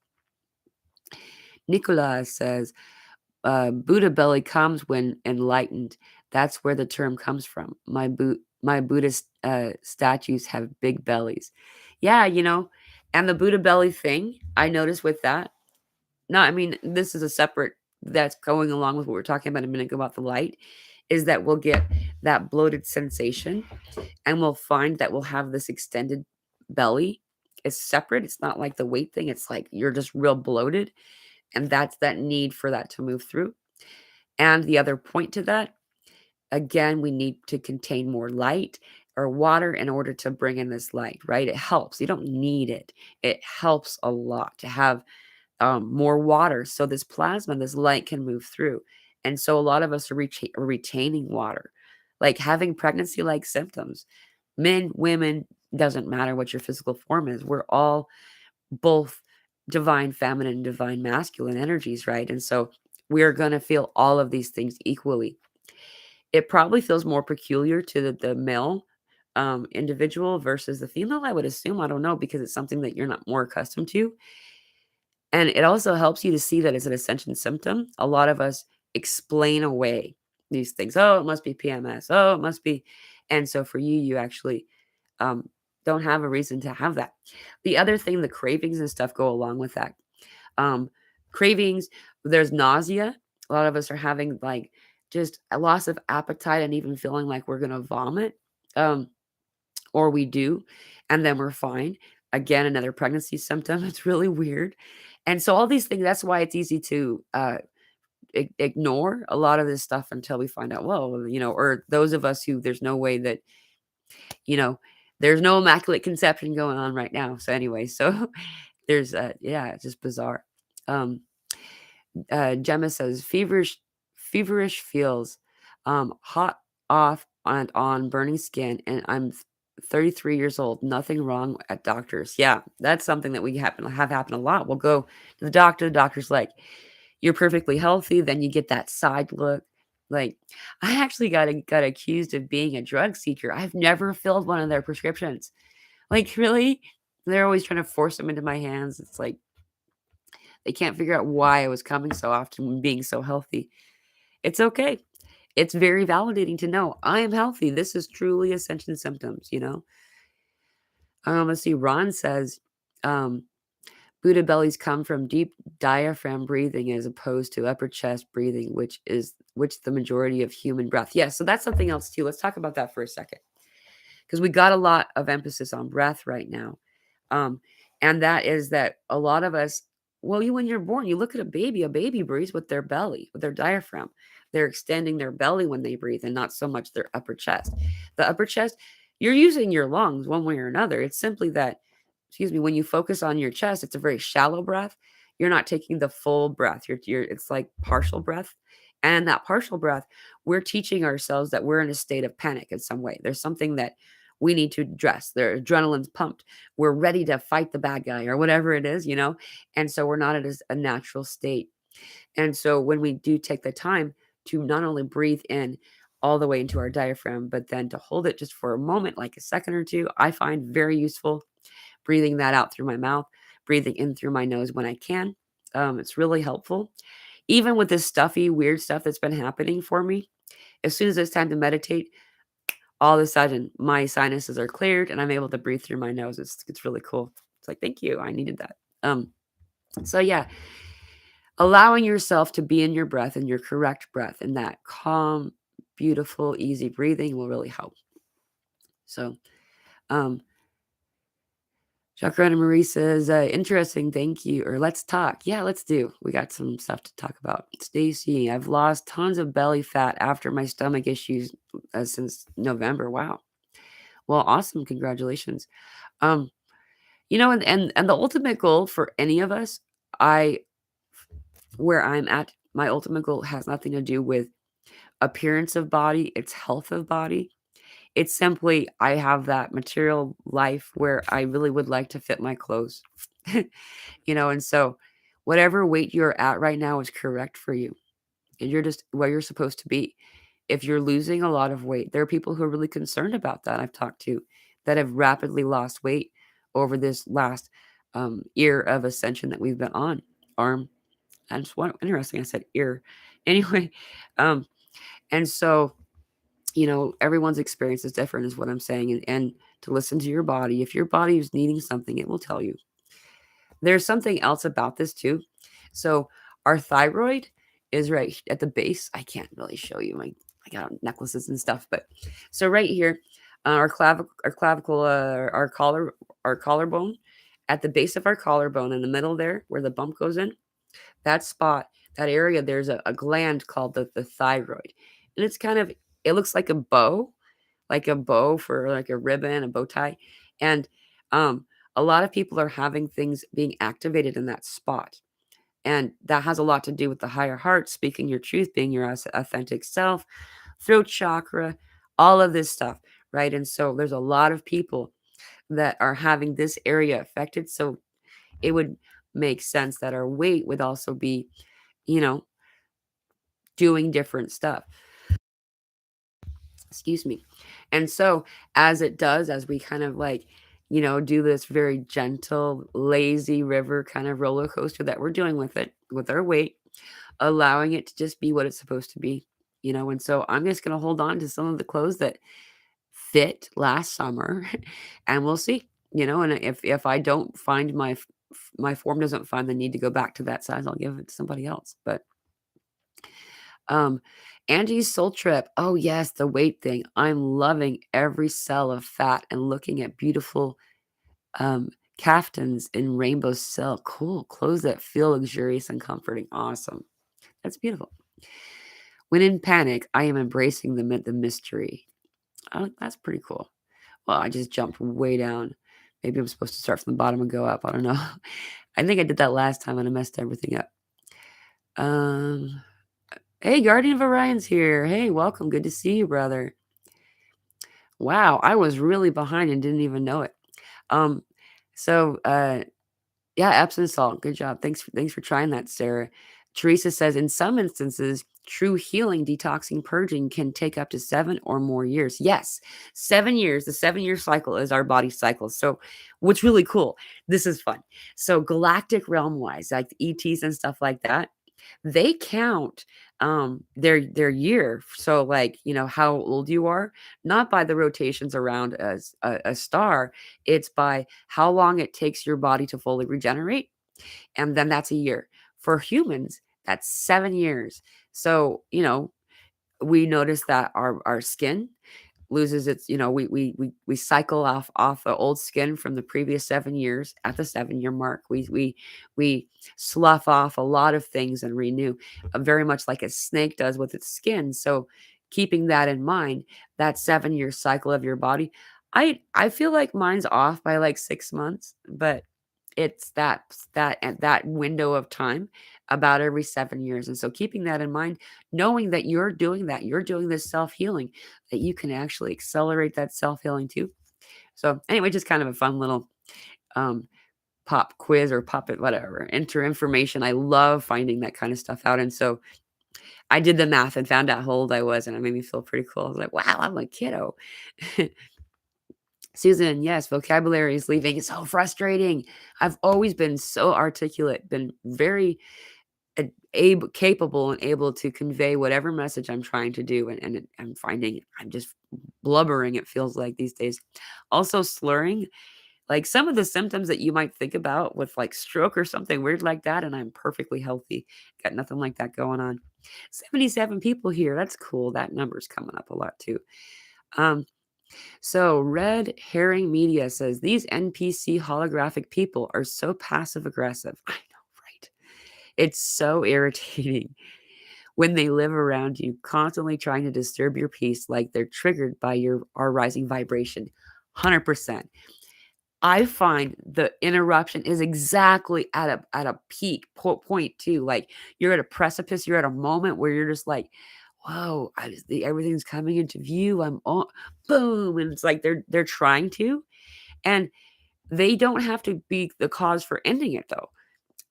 Nicola says, Buddha belly comes when enlightened. That's where the term comes from. My Buddhist statues have big bellies. Yeah, and the Buddha belly thing, I noticed with that. No, I mean, this is a separate that's going along with what we are talking about a minute ago about the light, is that we'll get that bloated sensation and we'll find that we'll have this extended belly. It's separate. It's not like the weight thing. It's like you're just real bloated. And that's that need for that to move through. And the other point to that, again, we need to contain more light or water in order to bring in this light, right? It helps. You don't need it. It helps a lot to have more water so this plasma, this light can move through. And so a lot of us are retaining water, like having pregnancy like symptoms. Men, women, doesn't matter what your physical form is. We're all both divine feminine, divine masculine energies, right? And so we are going to feel all of these things equally. It probably feels more peculiar to the male individual versus the female, I would assume. I don't know, because it's something that you're not more accustomed to. And it also helps you to see that it's an ascension symptom. A lot of us explain away these things. Oh, it must be PMS. Oh, it must be. And so for you, you actually um, don't have a reason to have that. The other thing, the cravings and stuff go along with that. Um, Cravings, there's nausea. A lot of us are having like just a loss of appetite and even feeling like we're going to vomit. Or we do, and then we're fine. Again, another pregnancy symptom. It's really weird. And so all these things, that's why it's easy to ignore a lot of this stuff until we find out, well, or those of us who there's no way that, you know, there's no immaculate conception going on right now. So anyway, so there's yeah, it's just bizarre. Um Gemma says feverish feels, hot off and on burning skin, and I'm 33 years old. Nothing wrong at doctors. Yeah, that's something that we have happen a lot. We'll go to the doctor. The doctor's like, "You're perfectly healthy." Then you get that side look. Like, I actually got accused of being a drug seeker. I've never filled one of their prescriptions. Like, really? They're always trying to force them into my hands. It's like they can't figure out why I was coming so often when being so healthy. It's okay. It's very validating to know I am healthy. This is truly ascension symptoms. Let's see. Ron says, um, Buddha bellies come from deep diaphragm breathing as opposed to upper chest breathing, which the majority of human breath. Yeah, so that's something else too. Let's talk about that for a second, because we got a lot of emphasis on breath right now. Um, and that is that a lot of us, well, when you're born, you look at a baby breathes with their belly, with their diaphragm. They're extending their belly when they breathe and not so much their upper chest. The upper chest, you're using your lungs one way or another. It's simply that, excuse me, when you focus on your chest, it's a very shallow breath. You're not taking the full breath. It's like partial breath. And that partial breath, we're teaching ourselves that we're in a state of panic in some way. There's something that we need to address. Their adrenaline's pumped. We're ready to fight the bad guy or whatever it is. And so we're not at a natural state. And so when we do take the time to not only breathe in all the way into our diaphragm, but then to hold it just for a moment, like a second or two, I find very useful. Breathing that out through my mouth, breathing in through my nose when I can. It's really helpful. Even with this stuffy, weird stuff that's been happening for me, as soon as it's time to meditate, all of a sudden my sinuses are cleared and I'm able to breathe through my nose. It's really cool. It's like, thank you. I needed that. So yeah, allowing yourself to be in your breath and your correct breath and that calm, beautiful, easy breathing will really help. So, um, Chakrana Marie says, interesting, thank you. Or let's talk. Yeah, let's do. We got some stuff to talk about. Stacy, I've lost tons of belly fat after my stomach issues since November. Wow. Well, awesome. Congratulations. Um, and the ultimate goal for any of us, I where I'm at, my ultimate goal has nothing to do with appearance of body, it's health of body. It's simply I have that material life where I really would like to fit my clothes. And so whatever weight you're at right now is correct for you. And you're just where you're supposed to be. If you're losing a lot of weight, there are people who are really concerned about that. I've talked to that have rapidly lost weight over this last year of ascension that we've been on. Arm, that's one interesting. I said ear. Anyway, um, and so everyone's experience is different, is what I'm saying. And to listen to your body. If your body is needing something, it will tell you. There's something else about this too. So our thyroid is right at the base. I can't really show you. I got necklaces and stuff, but so right here, our clavicle, our collarbone, at the base of our collarbone, in the middle there, where the bump goes in, that spot, that area, there's a gland called the thyroid, and it looks like a bow for like a ribbon, a bow tie. And a lot of people are having things being activated in that spot. And that has a lot to do with the higher heart, speaking your truth, being your authentic self, throat chakra, all of this stuff, right? And so there's a lot of people that are having this area affected. So it would make sense that our weight would also be, you know, doing different stuff. Excuse me. And so as it does, as we kind of like, do this very gentle, lazy river kind of roller coaster that we're doing with it, with our weight, allowing it to just be what it's supposed to be, and so I'm just going to hold on to some of the clothes that fit last summer and we'll see, and if I don't find my form doesn't find the need to go back to that size, I'll give it to somebody else. But um, Angie's Soul Trip. Oh, yes, the weight thing. I'm loving every cell of fat and looking at beautiful um, caftans in rainbow silk. Cool. Clothes that feel luxurious and comforting. Awesome. That's beautiful. When in panic, I am embracing the mystery. Oh, that's pretty cool. Well, I just jumped way down. Maybe I'm supposed to start from the bottom and go up. I don't know. I think I did that last time and I messed everything up. Hey, Guardian of Orion's here. Hey, welcome. Good to see you, brother. Wow, I was really behind and didn't even know it. Um, so yeah, Epsom salt. Good job. Thanks for trying that, Sarah. Teresa says in some instances, true healing, detoxing, purging can take up to 7 or more years. Yes, 7 years. The 7-year cycle is our body cycle. So what's really cool, this is fun. So galactic realm wise, like the ETs and stuff like that, they count their year. So like, how old you are, not by the rotations around as a star, it's by how long it takes your body to fully regenerate, and then that's a year. For humans, that's 7 years. So, we notice that our skin loses its, we cycle off the old skin from the previous 7 years. At the 7-year mark, we slough off a lot of things and renew, very much like a snake does with its skin. So keeping that in mind, that 7-year cycle of your body, I feel like mine's off by like 6 months, but it's that window of time about every 7 years. And so keeping that in mind, knowing that you're doing this self-healing, that you can actually accelerate that self-healing too. So anyway, just kind of a fun little um, pop quiz or pop it, whatever, enter information. I love finding that kind of stuff out. And so I did the math and found out how old I was, and it made me feel pretty cool. I was like, wow, I'm a kiddo. Susan, yes, vocabulary is leaving. It's so frustrating. I've always been so articulate, been very capable and able to convey whatever message I'm trying to do. And I'm finding I'm just blubbering, it feels like these days. Also, slurring, like some of the symptoms that you might think about with like stroke or something weird like that. And I'm perfectly healthy. Got nothing like that going on. 77 people here. That's cool. That number's coming up a lot too. Um, So, Red Herring Media says these NPC holographic people are so passive aggressive. I know, right? It's so irritating when they live around you, constantly trying to disturb your peace like they're triggered by our rising vibration. 100%. I find the interruption is exactly at a peak point too. Like you're at a precipice, you're at a moment where you're just like, whoa, everything's coming into view. I'm on, boom, and it's like they're trying to, and they don't have to be the cause for ending it though.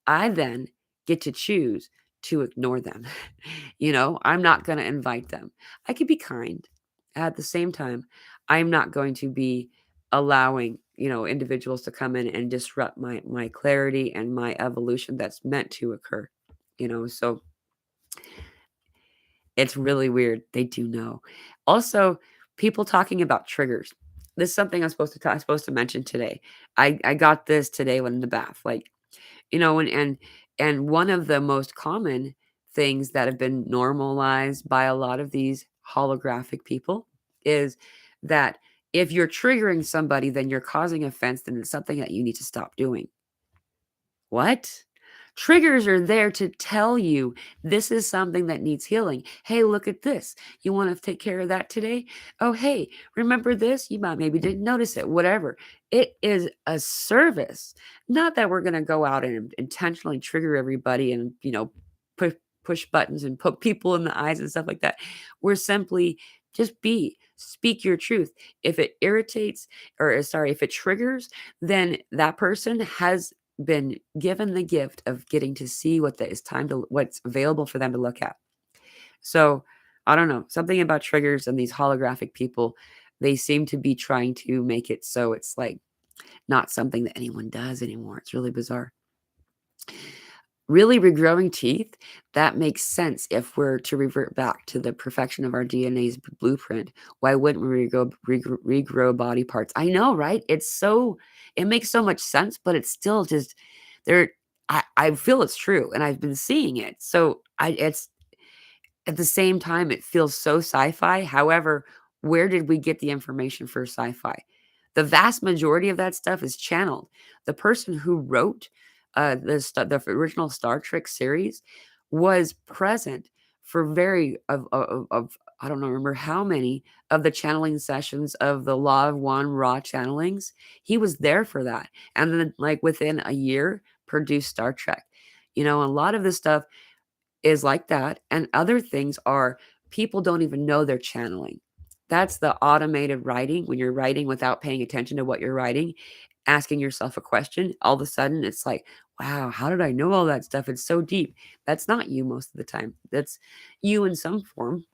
I then get to choose to ignore them. I'm not going to invite them. I could be kind. At the same time, I'm not going to be allowing, individuals to come in and disrupt my clarity and my evolution that's meant to occur. So it's really weird. They do know. Also, people talking about triggers. This is something I'm supposed to mention today. I got this today when in the bath. Like, and one of the most common things that have been normalized by a lot of these holographic people is that if you're triggering somebody, then you're causing offense, then it's something that you need to stop doing. What? Triggers are there to tell you this is something that needs healing. Hey, look at this. You want to take care of that today? Oh, hey, remember this? You might maybe didn't notice it, whatever. It is a service. Not that we're going to go out and intentionally trigger everybody and, push buttons and put people in the eyes and stuff like that. We're simply just speak your truth. If it irritates, or sorry, if it triggers, then that person has been given the gift of getting to see what's available for them to look at. So, I don't know, something about triggers and these holographic people, they seem to be trying to make it so it's like not something that anyone does anymore. It's really bizarre. Really regrowing teeth, that makes sense if we're to revert back to the perfection of our DNA's blueprint. Why wouldn't we regrow body parts? I know, right? It makes so much sense, but it's still just there. I feel it's true, and I've been seeing it. So it's at the same time, it feels so sci-fi. However, where did we get the information for sci-fi? The vast majority of that stuff is channeled. The person who wrote the original Star Trek series was present for very of I don't know, remember how many of the channeling sessions of the Law of One raw channelings. He was there for that, and then like within a year, produced Star Trek. A lot of this stuff is like that, and other things are people don't even know they're channeling. That's the automated writing, when you're writing without paying attention to what you're writing, asking yourself a question, all of a sudden it's like, "Wow, how did I know all that stuff? It's so deep." That's not you most of the time. That's you in some form.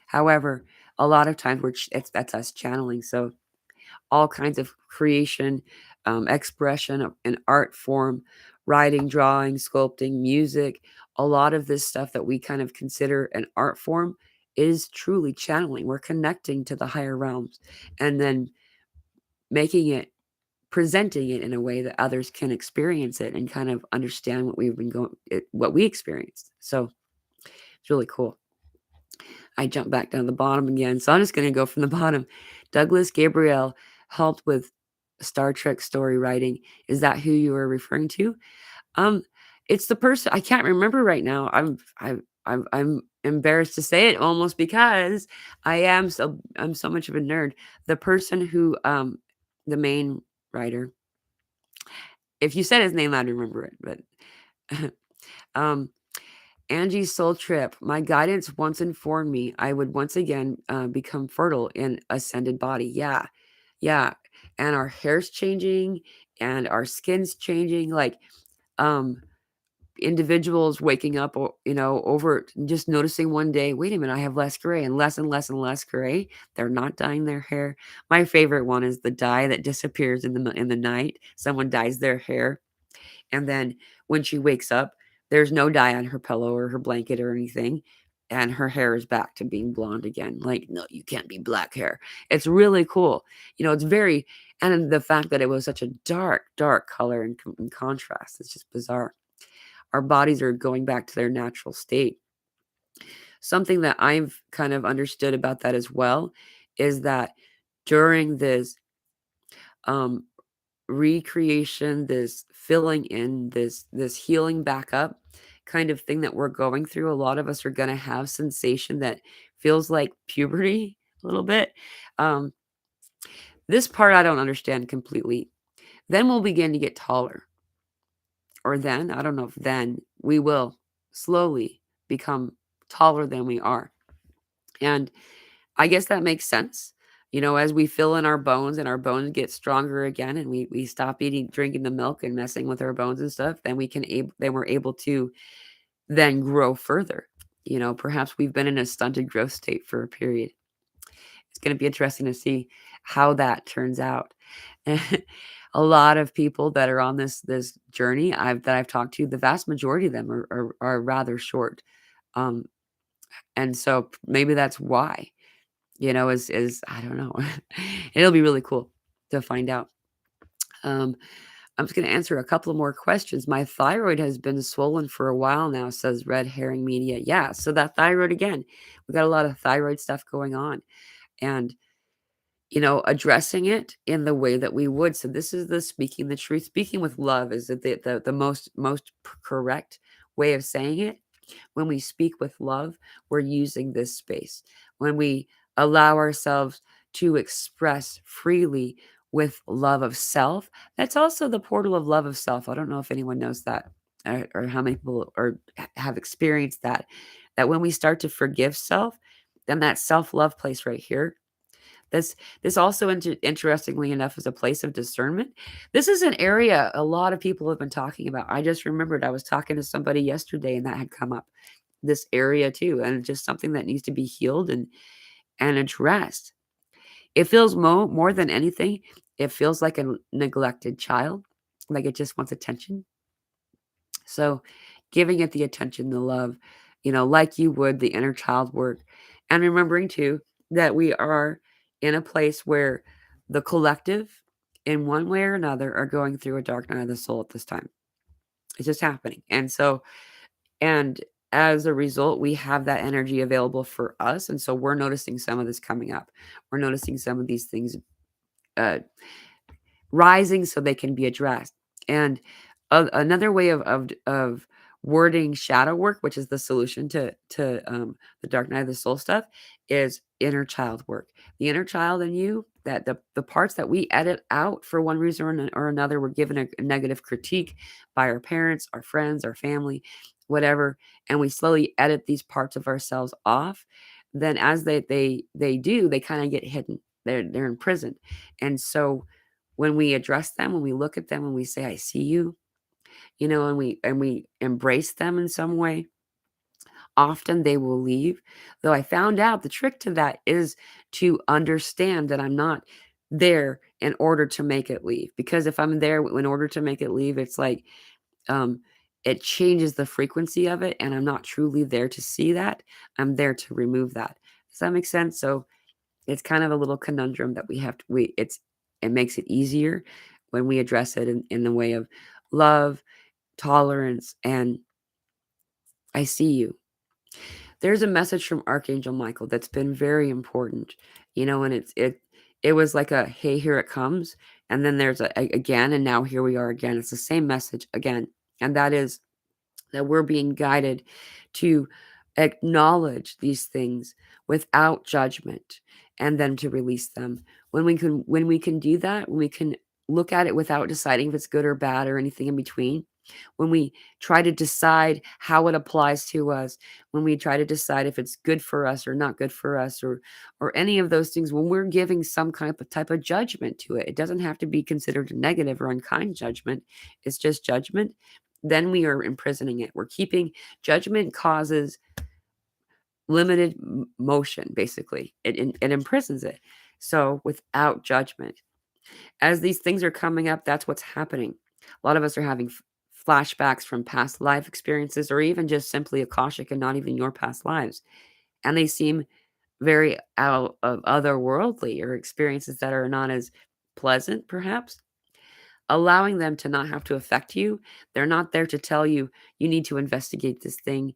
However, a lot of times that's us channeling. So all kinds of creation, expression in art form, writing, drawing, sculpting, music. A lot of this stuff that we kind of consider an art form is truly channeling. We're connecting to the higher realms and then making it, presenting it in a way that others can experience it and kind of understand what we experienced. So it's really cool. I jumped back down the bottom again. So I'm just going to go from the bottom. Douglas Gabriel helped with Star Trek story writing. Is that who you are referring to? Um, it's the person I can't remember right now. I'm embarrassed to say it almost because I'm so much of a nerd. The person who the main writer. If you said his name, I'd remember it. But um Angie's soul trip. My guidance once informed me I would once again become fertile in ascended body. Yeah. Yeah. And our hair's changing and our skin's changing. Like, um, individuals waking up, over just noticing one day, wait a minute, I have less gray and less gray. They're not dyeing their hair. My favorite one is the dye that disappears in the night. Someone dyes their hair and then when she wakes up, there's no dye on her pillow or her blanket or anything. And her hair is back to being blonde again. Like, no, you can't be black hair. It's really cool. It's very, and the fact that it was such a dark, dark color in contrast, it's just bizarre. Our bodies are going back to their natural state. Something that I've kind of understood about that as well is that during this um, recreation, this filling in, this healing back up kind of thing that we're going through. A lot of us are going to have sensation that feels like puberty a little bit. Um, this part I don't understand completely. Then we'll begin to get taller, or then I don't know if then we will slowly become taller than we are, and I guess that makes sense. As we fill in our bones and our bones get stronger again and we stop drinking the milk and messing with our bones and stuff, then we're able to then grow further. Perhaps we've been in a stunted growth state for a period. It's going to be interesting to see how that turns out. A lot of people that are on this journey that I've talked to, the vast majority of them are rather short. Um, and so maybe that's why. Is I don't know. It'll be really cool to find out. Um, I'm just gonna answer a couple of more questions. "My thyroid has been swollen for a while now," says Red Herring Media. Yeah, so that thyroid again, we got a lot of thyroid stuff going on, and, addressing it in the way that we would. So this is the speaking the truth. Speaking with love is the most correct way of saying it. When we speak with love, we're using this space. When we allow ourselves to express freely with love of self, that's also the portal of love of self. I don't know if anyone knows that, or how many people have experienced that. That when we start to forgive self, then that self love place right here. This also, interestingly enough, is a place of discernment. This is an area a lot of people have been talking about. I just remembered I was talking to somebody yesterday, and that had come up, this area too, and it's just something that needs to be healed and addressed. It feels more than anything, it feels like a neglected child, like it just wants attention. So giving it the attention, the love, like you would the inner child work, and remembering too that we are in a place where the collective, in one way or another, are going through a dark night of the soul at this time. It's just happening. And as a result, we have that energy available for us. And so we're noticing some of this coming up. We're noticing some of these things uh, rising so they can be addressed. And another way of wording shadow work, which is the solution to the dark night of the soul stuff, is inner child work. The inner child in you, that the parts that we edit out for one reason or another, were given a negative critique by our parents, our friends, our family, whatever, and we slowly edit these parts of ourselves off. Then as they do, they kind of get hidden. They're imprisoned, and so when we address them, when we look at them, when we say, "I see you," and we embrace them in some way, often they will leave. Though I found out the trick to that is to understand that I'm not there in order to make it leave. Because if I'm there in order to make it leave, it's like um, it changes the frequency of it, and I'm not truly there to see that. I'm there to remove that. Does that make sense? So it's kind of a little conundrum that we have to we it makes it easier when we address it in the way of love, tolerance, and I see you. There's a message from Archangel Michael that's been very important, and it was like a, "Hey, here it comes," and then there's again, and now here we are again. It's the same message again, and that is that we're being guided to acknowledge these things without judgment and then to release them. When we can do that, when we can look at it without deciding if it's good or bad or anything in between, when we try to decide how it applies to us, when we try to decide if it's good for us or not good for us, or any of those things, when we're giving some kind of type of judgment to it, it doesn't have to be considered a negative or unkind judgment. It's just judgment. Then we are imprisoning it. We're keeping judgment causes limited motion, basically. It imprisons it. So without judgment, as these things are coming up, that's what's happening. A lot of us are having flashbacks from past life experiences, or even just simply Akashic and not even your past lives. And they seem very out of otherworldly, or experiences that are not as pleasant, perhaps. Allowing them to not have to affect you. They're not there to tell you, "You need to investigate this thing."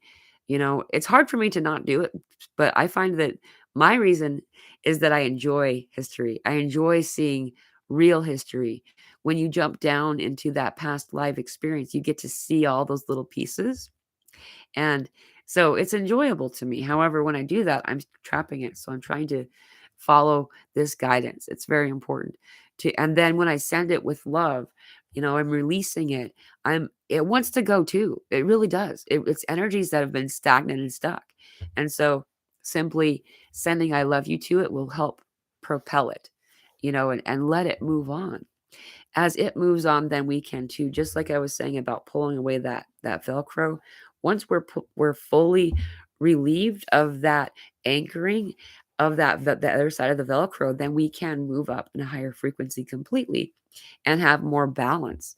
It's hard for me to not do it, but I find that My reason is that I enjoy history. I enjoy seeing real history. When you jump down into that past life experience, you get to see all those little pieces. And so it's enjoyable to me. However, when I do that, I'm trapping it. So I'm trying to follow this guidance. It's very important to, and then when I send it with love, I'm releasing it. It wants to go too. It really does. It's energies that have been stagnant and stuck. And so simply sending I love you to it will help propel it, and let it move on. As it moves on, then we can too, just like I was saying about pulling away that Velcro. Once we're fully relieved of that anchoring of the other side of the Velcro, then we can move up in a higher frequency completely and have more balance.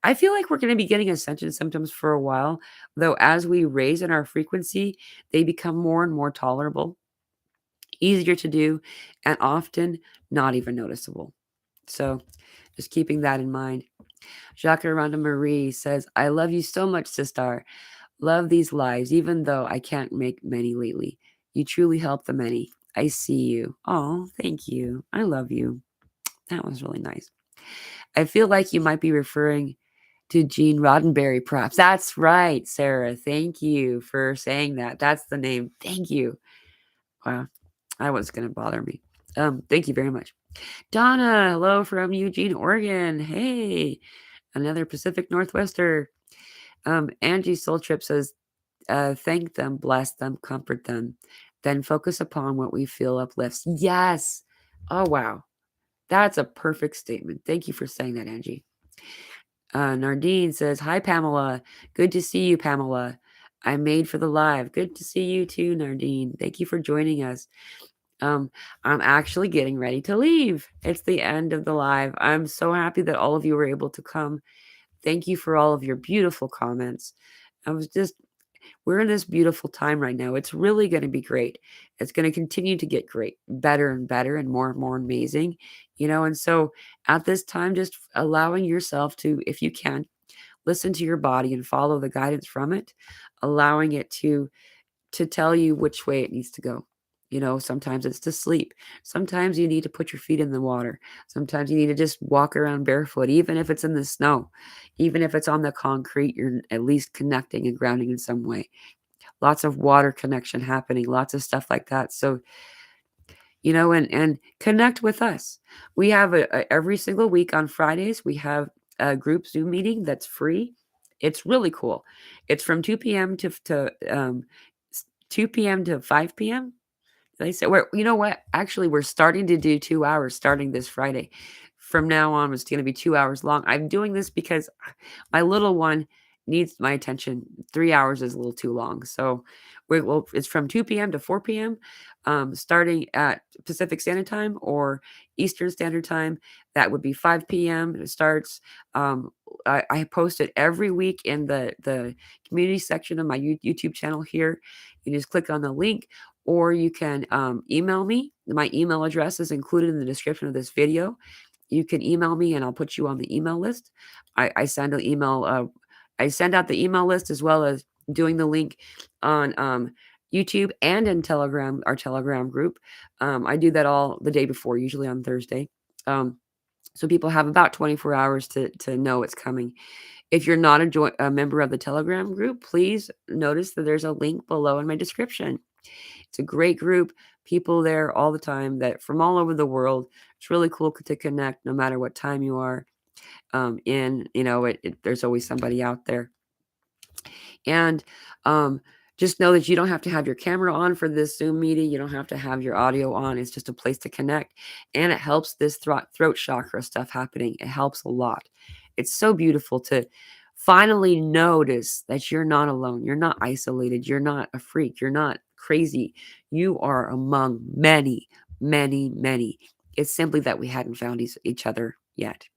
I feel like we're going to be getting ascension symptoms for a while, though as we raise in our frequency, they become more and more tolerable, easier to do, and often not even noticeable. So just keeping that in mind. Jacques Aranda Marie says, I love you so much, sister. Love these lives, even though I can't make many lately. You truly help the many. I see you. Oh, thank you. I love you. That was really nice. I feel like you might be referring to Gene Roddenberry, perhaps. That's right, Sarah. Thank you for saying that. That's the name. Thank you. Wow. I was going to bother me. Thank you very much. Donna, hello from Eugene, Oregon. Hey, another Pacific Northwester. Angie Soul Trip says, thank them, bless them, comfort them, then focus upon what we feel uplifts. Yes. Oh, wow. That's a perfect statement. Thank you for saying that, Angie. Nardine says, hi, Pamela. Good to see you, Pamela. I'm made for the live. Good to see you too, Nardine. Thank you for joining us. I'm actually getting ready to leave. It's the end of the live. I'm so happy that all of you were able to come. Thank you for all of your beautiful comments. We're in this beautiful time right now. It's really going to be great. It's going to continue to get great, better and better, and more amazing, And so at this time, just allowing yourself to, if you can, listen to your body and follow the guidance from it, allowing it to tell you which way it needs to go. Sometimes it's to sleep. Sometimes you need to put your feet in the water. Sometimes you need to just walk around barefoot, even if it's in the snow, even if it's on the concrete, you're at least connecting and grounding in some way. Lots of water connection happening, lots of stuff like that. So, and connect with us. We have every single week on Fridays, we have a group Zoom meeting that's free. It's really cool. It's from 2 p.m. to 2 p.m. to 5 p.m. They said, you know what? Actually, we're starting to do 2 hours starting this Friday. From now on, it's going to be 2 hours long. I'm doing this because my little one needs my attention. 3 hours is a little too long. So it's from 2 p.m. to 4 p.m., starting at Pacific Standard Time or Eastern Standard Time. That would be 5 p.m. It starts. I post it every week in the community section of my YouTube channel here. You just click on the link, or you can email me. My email address is included in the description of this video. You can email me and I'll put you on the email list. I send an email. I send out the email list as well as doing the link on YouTube and in Telegram, our Telegram group. I do that all the day before, usually on Thursday. So people have about 24 hours to know it's coming. If you're not a member of the Telegram group, please notice that there's a link below in my description. It's a great group, people there all the time that from all over the world. It's really cool to connect no matter what time you are there's always somebody out there. And just know that you don't have to have your camera on for this Zoom meeting. You don't have to have your audio on. It's just a place to connect. And it helps this throat chakra stuff happening. It helps a lot. It's so beautiful to finally notice that you're not alone. You're not isolated. You're not a freak. You're not crazy. You are among many, many, many. It's simply that we hadn't found each other yet.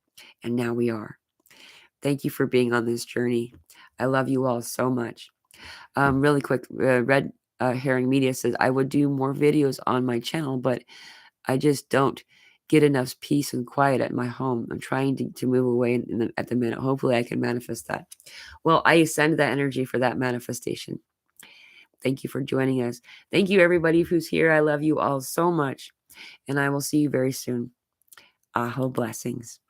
And now we are. Thank you for being on this journey. I love you all so much. Really quick, Red Herring Media says, I would do more videos on my channel, but I just don't get enough peace and quiet at my home. I'm trying to move away at the minute. Hopefully I can manifest that. Well, I send that energy for that manifestation. Thank you for joining us. Thank you, everybody who's here. I love you all so much, and I will see you very soon. Aho blessings.